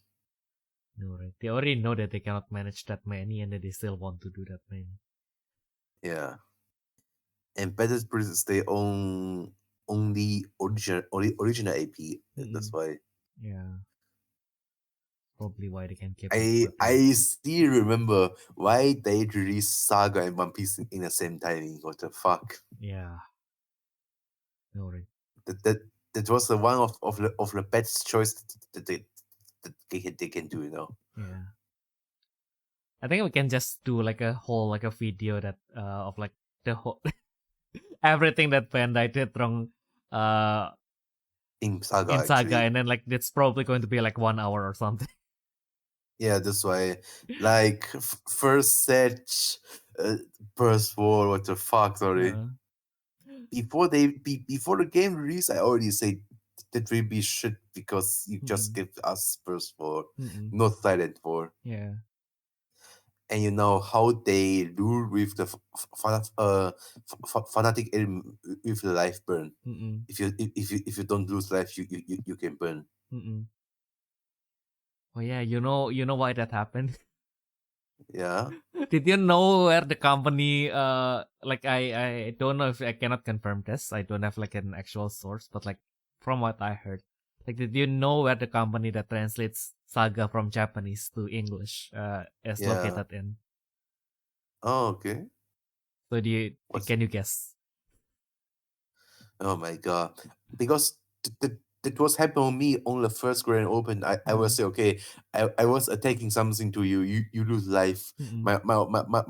B: No, right? They already know that they cannot manage that many, and then they still want to do that many.
A: Yeah. And Battle Spirit is their own only original AP. That's why.
B: Yeah. Probably why they can keep.
A: I still remember why they released Saga and One Piece in the same timing. What the fuck?
B: Yeah. No, right.
A: That was the one of the best choice that they can do, you know.
B: Yeah. I think we can just do like a whole like a video that of like the whole everything that Bandai did wrong
A: in Saga,
B: and then like it's probably going to be like 1 hour or something.
A: Yeah, that's why. Like first set, burst war. What the fuck? Sorry. Before the game release, I already said that will be shit because you just give us burst war, not silent war.
B: Yeah.
A: And you know how they rule with the fanatic element with the life burn. If you don't lose life, you can burn.
B: Oh yeah, you know why that happened.
A: Yeah.
B: Did you know where the company like I don't know if I cannot confirm this. I don't have like an actual source, but like from what I heard, like did you know where the company that translates Saga from Japanese to English is located in?
A: Oh, okay.
B: So can you guess?
A: Oh my god. Because that was happening on me on the first grand open. I was say, okay, I was attacking something to you. You lose life. My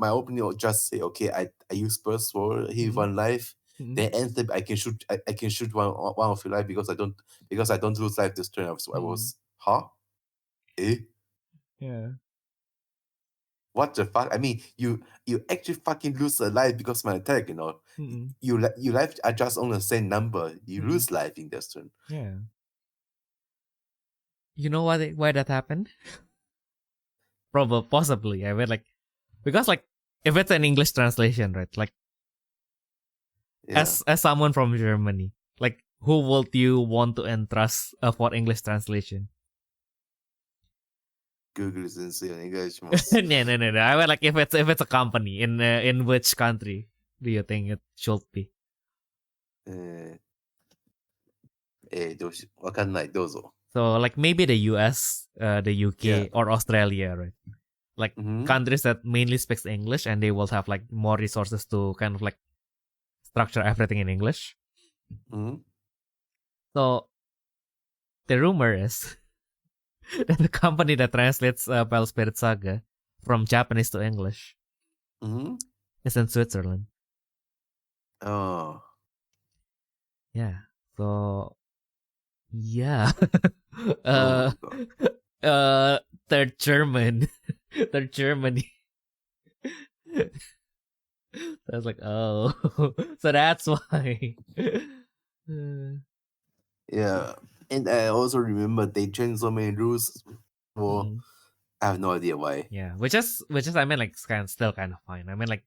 A: opening will just say, okay, I use burst for he one life. Then end I can shoot one of your life because I don't lose life this turn. So I was eh?
B: Yeah.
A: What the fuck? I mean, you actually fucking lose a life because my attack, you know. You life are just on the same number. You lose life in this turn.
B: Yeah. You know why that happened? Probably, possibly. I mean, like, because like if it's an English translation, right? Like, as someone from Germany, like, who would you want to entrust for English translation?
A: Google sensei English.
B: No. I mean, like, if it's a company in which country do you think it should be?
A: わかんない。どうぞ。
B: So like maybe the US, the UK, or Australia, right? Like countries that mainly speaks English and they will have like more resources to kind of like structure everything in English. So the rumor is that the company that translates Pale Spirit Saga from Japanese to English is in Switzerland.
A: Oh.
B: Yeah. So yeah. Third German. Third Germany. So I was like, oh, so that's why.
A: Yeah, and I also remember they changed so many rules. For I have no idea why.
B: Yeah, which is I mean like still kind of fine. I mean like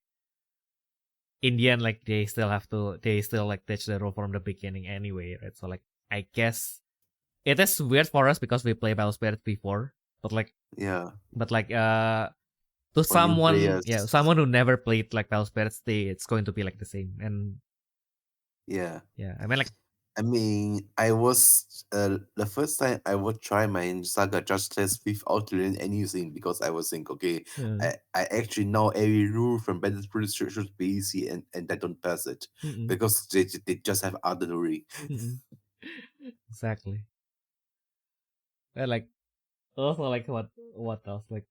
B: Indian like they still like teach the rule from the beginning anyway, right? So like I guess it is weird for us because we play Battle Spirit before, but like to someone someone who never played like Battle Spirits, it's going to be like the same. And
A: yeah,
B: I mean
A: I was the first time I would try my Saga Justice without learning anything because I was thinking, okay, I actually know every rule from Battle Spirit should be easy and I don't pass it because they just have artillery.
B: Exactly. And like also like what else like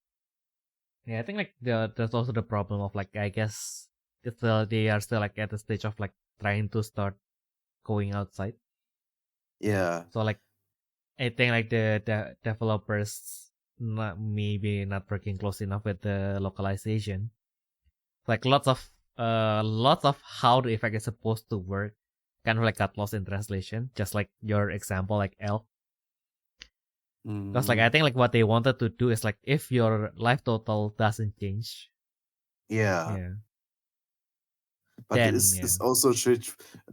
B: Yeah, I think like there's also the problem of like I guess they are still like at the stage of like trying to start going outside.
A: Yeah.
B: So like I think like the developers maybe not working close enough with the localization. Like lots of how the effect is supposed to work kind of like got lost in translation, just like your example like L. Because like I think like what they wanted to do is like if your life total doesn't change.
A: Yeah.
B: Yeah.
A: But
B: Then
A: it's also true.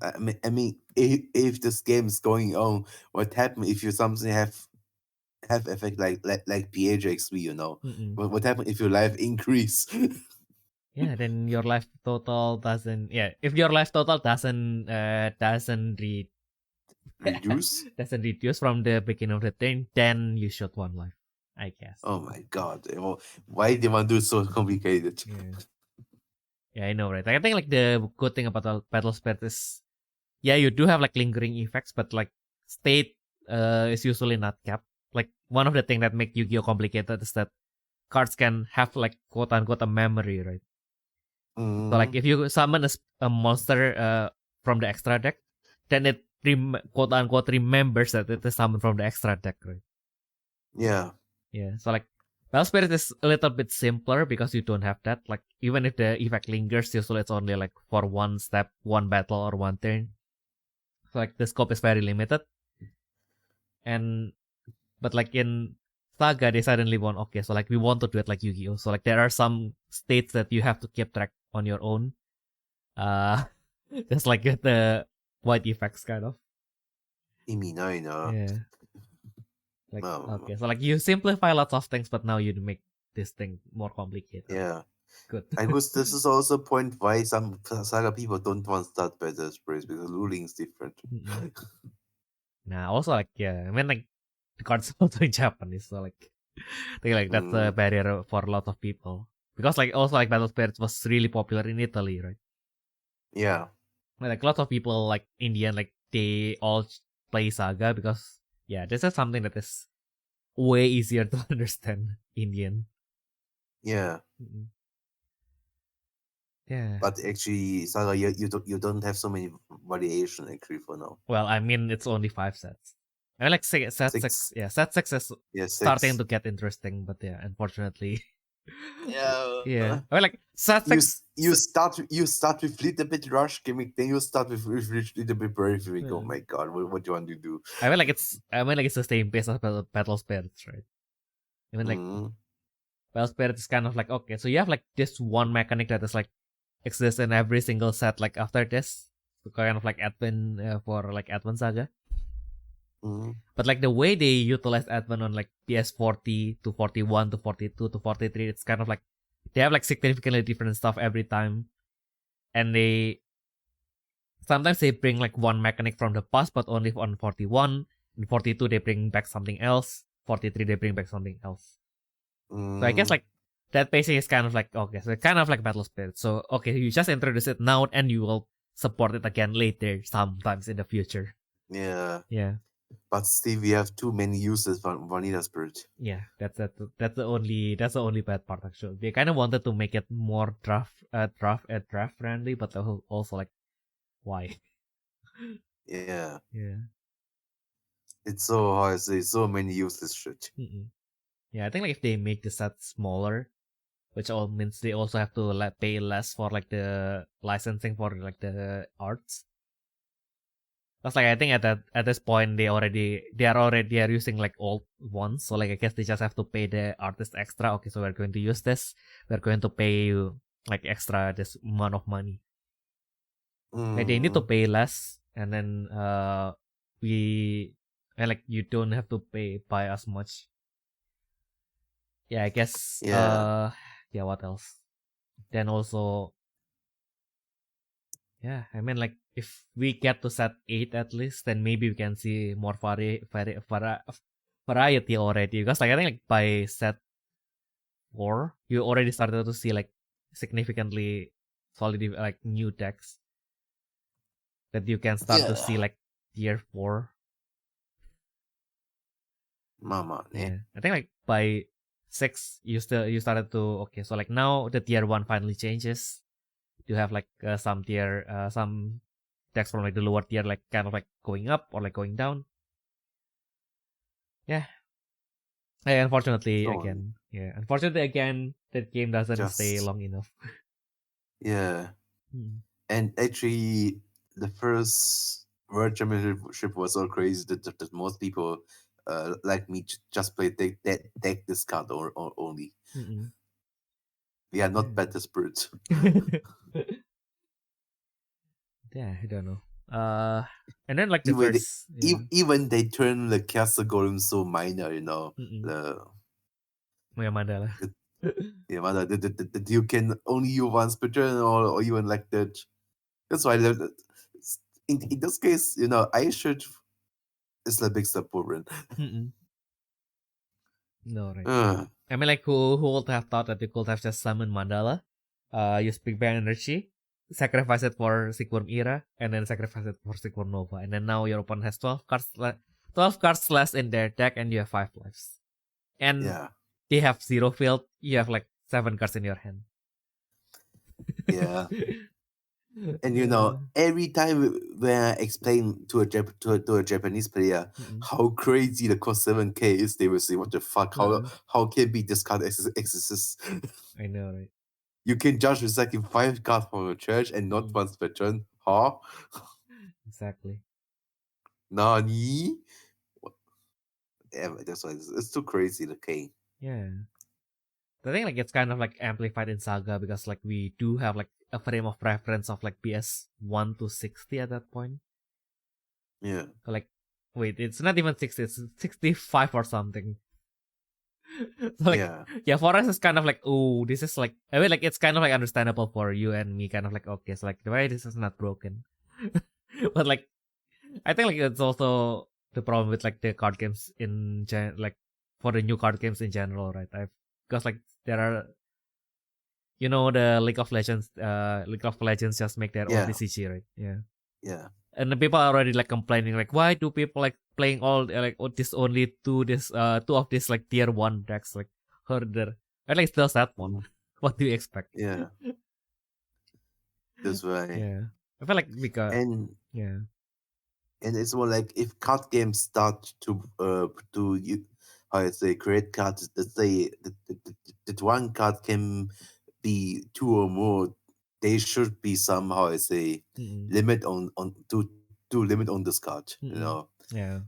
A: I mean, if this game is going on, what happens if you something have effect like PHXV, you know? What happens if your life increase?
B: Yeah, then your life total doesn't. Yeah, if your life total doesn't
A: Reduce?
B: doesn't reduce from the beginning of the turn, then you shoot one life, I guess.
A: Oh my god! Well, why do you want to do it so complicated?
B: Yeah, I know, right? I think like the good thing about the battle spirit is, yeah, you do have like lingering effects, but like state is usually not capped. Like one of the things that make Yu-Gi-Oh complicated is that cards can have like quote unquote a memory, right? So like if you summon a monster from the extra deck, then it quote unquote remembers that it is summoned from the extra deck, right?
A: Yeah.
B: Yeah. So like Battle Spirit is a little bit simpler because you don't have that. Like even if the effect lingers, usually it's only like for one step, one battle, or one turn. So like the scope is very limited. But like in Saga, they suddenly want, okay, so like we want to do it like Yu-Gi-Oh. So like there are some states that you have to keep track on your own. Just like the white effects kind of. Yeah. Like okay, so like you simplify lots of things, but now you make this thing more complicated.
A: Yeah.
B: Good.
A: I guess this is also a point why some Saga people don't want to start Battle Spirits because ruling is different.
B: Nah, also like yeah, I mean like the cards also in Japanese, so like I think like that's a barrier for a lot of people. Because like also like Battle Spirits was really popular in Italy, right?
A: Yeah.
B: Like a lot of people like Indian, like they all play Saga because yeah, this is something that is way easier to understand Indian.
A: Yeah.
B: Yeah.
A: But actually, Saga, you don't have so many variation actually for now.
B: Well, I mean it's only 5 sets. I mean, like set six. Yeah, set 6 is starting to get interesting, but yeah, unfortunately. Yeah. I mean, like set 6.
A: You start with little bit rush gimmick, then you start with little bit bravery. Oh my god, what do you want to do?
B: I mean, like it's the same pace as Battle Spirits, right? I mean, like Battle Spirits is kind of like okay, so you have like this one mechanic that is like exists in every single set. Like after this, kind of like Advent for like Advent Saga. But like the way they utilize Advent on like PS40 to 41 to 42 to 43, it's kind of like they have like significantly different stuff every time. And they sometimes they bring like one mechanic from the past, but only on 41. In 42 they bring back something else. 43 they bring back something else. So I guess like that pacing is kind of like okay, so kind of like Battle Spirit. So okay, you just introduce it now and you will support it again later, sometimes in the future.
A: Yeah.
B: Yeah.
A: But still, we have too many uses for Vanilla Spirit.
B: Yeah, that's the only bad part actually. They kind of wanted to make it more draft friendly, but also like why?
A: Yeah.
B: Yeah.
A: It's so hard. There's so many useless shit.
B: Yeah, I think like if they make the set smaller, which all means they also have to like pay less for like the licensing for like the arts. Because like I think at this point they are using like old ones, so like I guess they just have to pay the artist extra. Okay, so we're going to use this. We're going to pay you like extra this amount of money. Like they need to pay less, and then you don't have to buy as much. Yeah, I guess.
A: Yeah.
B: Yeah. What else? Then also, yeah, I mean, like if we get to set 8 at least, then maybe we can see more variety already. Because like I think like by set 4, you already started to see like significantly solid like new decks that you can start to see like tier 4.
A: Mama,
B: yeah. I think like by 6, you started to okay. So like now the tier 1 finally changes. You have like some decks from like the lower tier like kind of like going up or like going down. Yeah. Unfortunately again, that game doesn't stay long enough.
A: Yeah. And actually, the first World Championship was so crazy that most people like me just play deck discard or only. We are not better spirits.
B: Yeah, I don't know. And then like the
A: even
B: first,
A: even they turn the Castle Golem so minor, you know.
B: Mandala.
A: Yeah, that you can only use once per turn or even like that. That's why in this case, you know, I should is a big step forward.
B: No, right. I mean, like, who would have thought that you could have just summoned Mandala, use Big Bang Energy, sacrifice it for Silkworm Era, and then sacrifice it for Silkworm Nova, and then now your opponent has 12 cards less in their deck, and you have 5 lives. And they have 0 field, you have like 7 cards in your hand.
A: Yeah. And you know, every time when I explain to a Japanese player how crazy the cost 7k is, they will say, "What the fuck? How can be this card exists?"
B: I know, right?
A: You can just recycle 5 cards from your church and not once per turn, huh?
B: Exactly.
A: Nani? Yeah, that's why it's too crazy. The K.
B: Yeah. I think like it's kind of like amplified in Saga because like we do have like a frame of reference of like PS 1 to 60 at that point.
A: Yeah.
B: Like, wait, it's not even 60, it's 65 or something. So like, yeah, for us it's kind of like, oh, this is like, I mean, like it's kind of like understandable for you and me, kind of like, okay, so like, why this is not broken? But like, I think like it's also the problem with like the card games in like for the new card games in general, right? Because like there are, you know, the League of Legends just make their own TCG, right?
A: Yeah.
B: And the people are already like complaining, like, why do people like playing all like this only two of these like tier 1 decks like harder? At least does that one. What do you expect?
A: Yeah. That's why.
B: Yeah. I feel like because
A: and it's more like if card games start to how I say create cards that say that one card can be 2 or more, they should be somehow I say limit on to limit on this card. You know,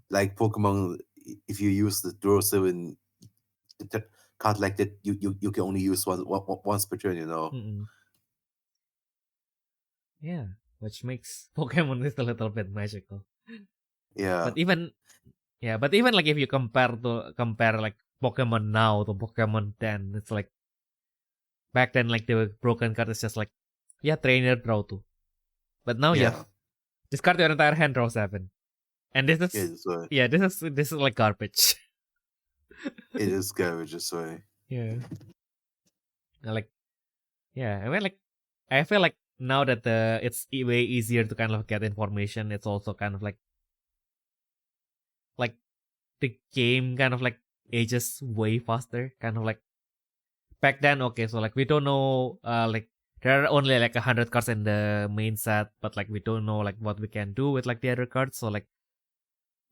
A: like Pokemon. If you use the draw 7 card like that, you can only use once per turn. You know.
B: Yeah, which makes Pokemon is a little bit magical.
A: Yeah.
B: But even like if you compare like Pokemon now to Pokemon then, it's like back then like the broken card is just like trainer draw 2. But now you have discard your entire hand, draw 7. And this is this is like garbage.
A: It is garbage this way.
B: Yeah. Like I mean like I feel like now that it's way easier to kind of get information, it's also kind of like the game kind of like ages way faster. Kind of like back then, okay, so like we don't know like there are only like 100 cards in the main set, but like we don't know like what we can do with like the other cards. So like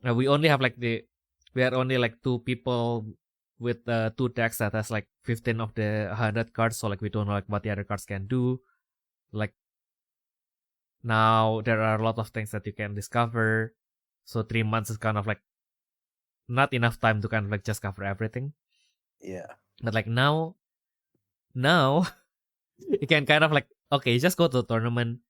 B: we only have like we are only like 2 people with 2 decks that has like 15 of the 100 cards. So like we don't know like what the other cards can do. Like now there are a lot of things that you can discover. So 3 months is kind of like not enough time to kind of like just cover everything.
A: Yeah.
B: But like now you can kind of like, okay, you just go to the tournament.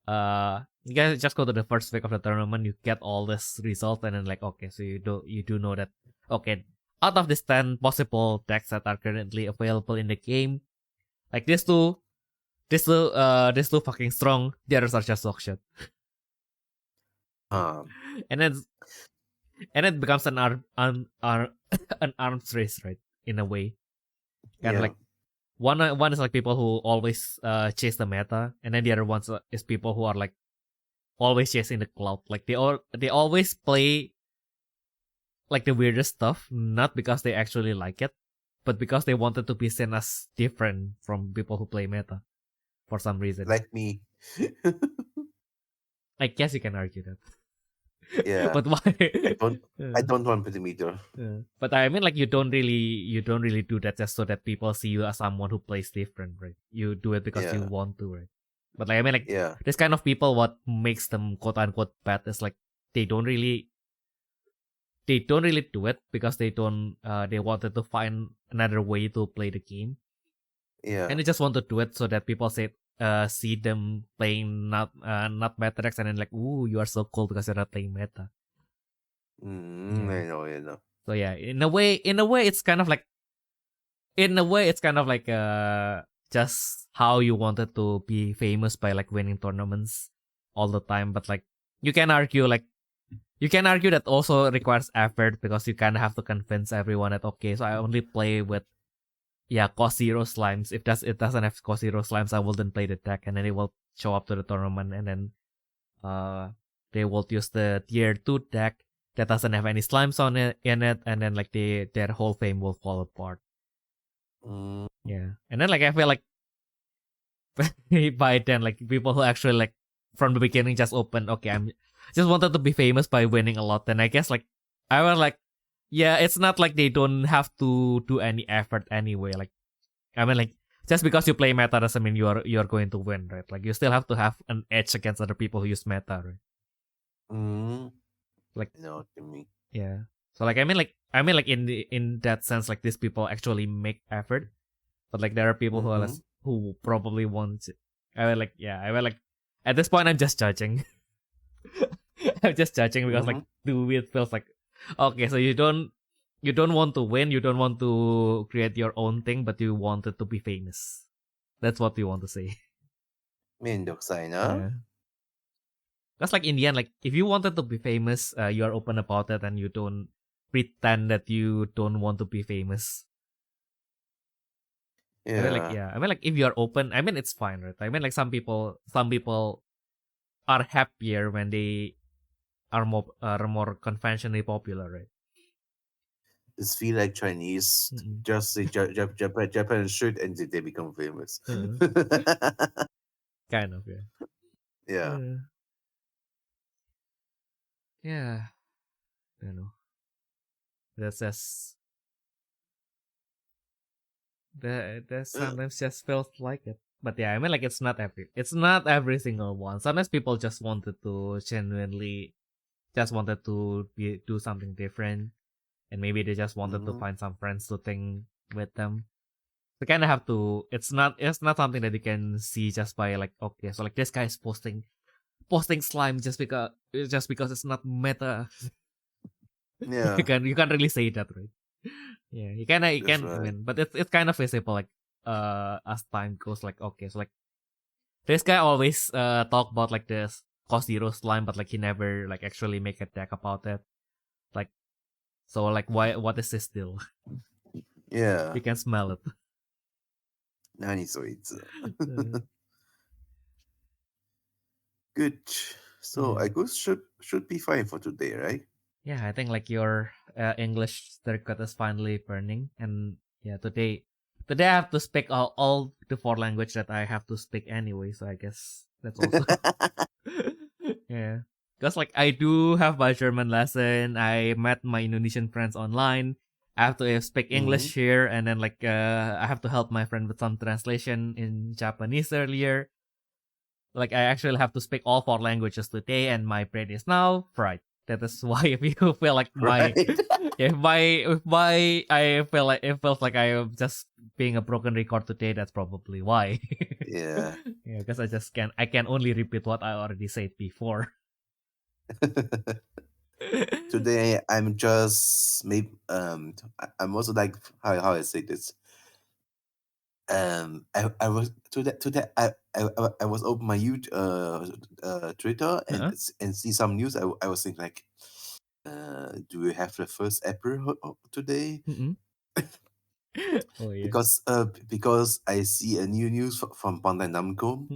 B: You guys just go to the first week of the tournament. You get all this result, and then like, okay, so you do know that, okay, out of these 10 possible decks that are currently available in the game, like these two fucking strong. The others are just dog shit. And it becomes an arms race, right? In a way, kind of like. One is like people who always chase the meta, and then the other ones is people who are like always chasing the cloud. Like they always play like the weirdest stuff, not because they actually like it, but because they wanted to be seen as different from people who play meta for some reason.
A: Like me.
B: I guess you can argue that.
A: Yeah.
B: But why?
A: I don't want perimeter.
B: But I mean, like, you don't really do that just so that people see you as someone who plays different, right? You do it because you want to, right? But like, I mean, like, this kind of people, what makes them quote unquote bad is like they don't really do it because they wanted to find another way to play the game.
A: Yeah.
B: And they just want to do it so that people see them playing not meta decks, and then like, ooh, you are so cool because you're not playing meta.
A: I know.
B: So yeah, in a way, it's kind of like, just how you wanted to be famous by like winning tournaments all the time. But like, you can argue that also requires effort because you kind of have to convince everyone that, okay, so I only play with cost 0 slimes. If it doesn't have cost 0 slimes, I wouldn't play the deck, and then it will show up to the tournament, and then they will use the tier 2 deck that doesn't have any slimes in it, and then like their whole fame will fall apart. Yeah, and then like I feel like by then, like, people who actually like from the beginning just opened, okay, I'm just wanted to be famous by winning a lot, then I guess like I was like, yeah, it's not like they don't have to do any effort anyway. Like, I mean, like, just because you play meta doesn't mean you're going to win, right? Like, you still have to have an edge against other people who use meta, right? Like,
A: I know what you mean.
B: Yeah. So like, I mean like in that sense, like, these people actually make effort, but like there are people who probably want. I mean like at this point I'm just judging. I'm just judging because like, it feels like, okay, so you don't want to win, you don't want to create your own thing, but you wanted to be famous. That's what you want to say.
A: めんどくさいな。
B: Yeah. Because like in the end, like, if you wanted to be famous, you are open about it and you don't pretend that you don't want to be famous.
A: Yeah.
B: I mean like if you are open, I mean it's fine, right? I mean like some people are happier when they are more conventionally popular, right?
A: Just feel like Chinese. Just say Japan shit and they become famous.
B: Kind of, yeah.
A: Yeah.
B: Yeah. I don't know. That's just that sometimes just feels like it. But yeah, I mean like it's not every single one. Sometimes people just wanted to genuinely do something different, and maybe they just wanted to find some friends to think with them. So kind of have to. It's not something that you can see just by like, okay, so like this guy is posting slime just because it's not meta.
A: Yeah.
B: you can't really say that, right? Yeah, you can.
A: Right.
B: I mean, but it's kind of visible, like, as time goes, like, okay, so like this guy always talk about like this cost 0 slime, but like he never like actually make a deck about it. Like, so like, what is this still?
A: Yeah.
B: You can smell it.
A: 何そいつ Good. So I guess should be fine for today, right?
B: Yeah, I think like your English circuit is finally burning, and yeah, today I have to speak all the 4 language that I have to speak anyway. So I guess that's also yeah. Because like I do have my German lesson. I met my Indonesian friends online. I have to speak English here, and then like I have to help my friend with some translation in Japanese earlier. Like I actually have to speak all 4 languages today, and my brain is now fried. That is why if you feel like I feel like it feels like I am just being a broken record today, that's probably why.
A: Yeah.
B: Yeah, because I can only repeat what I already said before.
A: Today I'm just I'm also like how I say this. I was today I was open my Twitter and see some news. I was thinking like, do we have the first April today?
B: Oh yeah.
A: Because I see a new news from Bandai Namco.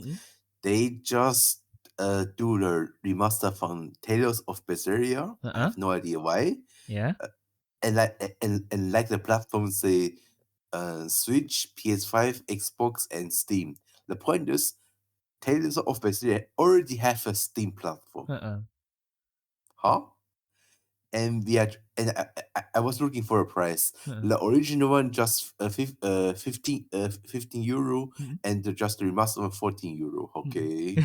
A: They just do the remaster from Tales of Berseria. I have no idea why.
B: Yeah.
A: And like the platform say Switch, PS5, Xbox, and Steam. The point is, Tales of Berseria already have a Steam platform. Huh? And I was looking for a price. The original one just 15 euro, and just the remaster one 14 euro. Okay.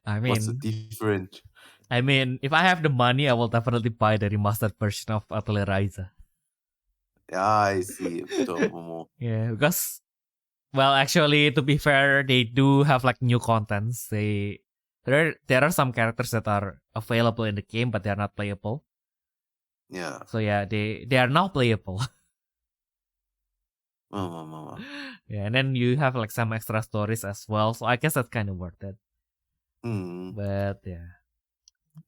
A: What's the difference?
B: I mean, if I have the money, I will definitely buy the remastered version of HIRAHIRA.
A: Yeah, I see.
B: Yeah, because, well, actually, to be fair, they do have like new contents. There are some characters that are available in the game, but they are not playable.
A: Yeah.
B: So yeah, they are now playable. Yeah, and then you have like some extra stories as well. So I guess that's kind of worth it. But yeah.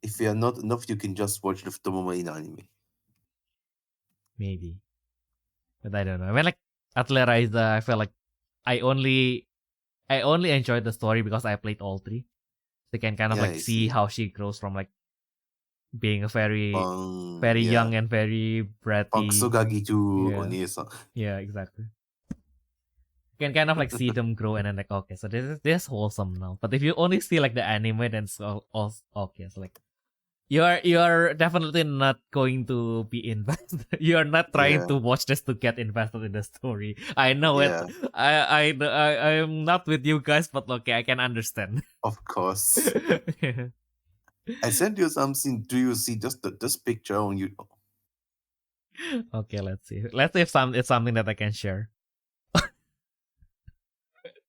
A: If you are not enough, you can just watch the Tomomo in anime.
B: Maybe. But I don't know. I mean, like, HIRAHIRA, I feel like I only enjoyed the story because I played all three. So you can kind of like see how she grows from like being a very young and very bratty. Yeah, exactly. You can kind of like see them grow and then like, okay, so this is wholesome now. But if you only see like the anime, then it's all okay. So like, you are definitely not going to be invested. You are not trying to watch this to get invested in the story. I know it. I am not with you guys, but okay, I can understand.
A: Of course. I sent you something. Do you see just this picture on you?
B: Okay, let's see. Let's see if it's something that I can share.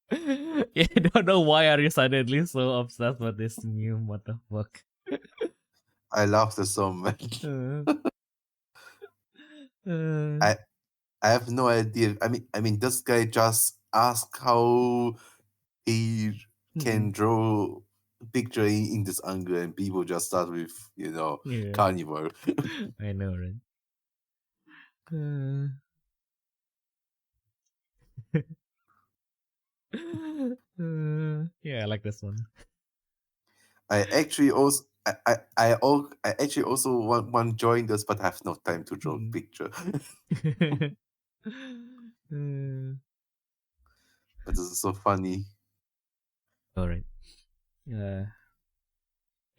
B: Yeah, I don't know why are you suddenly so obsessed with this meme. What the fuck?
A: I love this so much. I have no idea. I mean, this guy just asked how he can draw a picture in this angle, and people just start with carnivore.
B: I know, right? Yeah, I like this one.
A: I actually also want to join this, but I have no time to draw a picture. But this is so funny.
B: All right.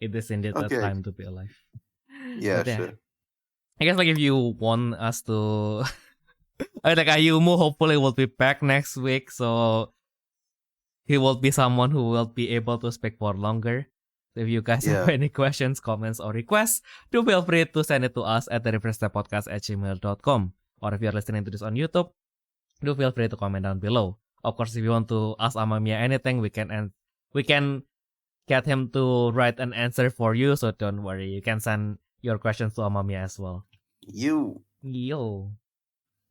B: It is indeed a time to be alive.
A: Yeah, sure.
B: I guess like if you want us to, like Ayumu hopefully will be back next week, so he will be someone who will be able to speak for longer. So if you guys have any questions, comments, or requests, do feel free to send it to us at therefreshsteppodcast@gmail.com. Or if you're listening to this on YouTube, do feel free to comment down below. Of course, if you want to ask Amamiya anything, we can get him to write an answer for you. So don't worry, you can send your questions to Amamiya as well. Yo.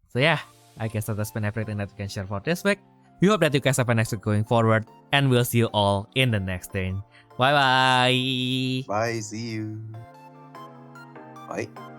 B: So yeah, I guess that's been everything that we can share for this week. We hope that you guys have a nice week going forward, and we'll see you all in the next turn. Bye bye.
A: Bye. See you. Bye.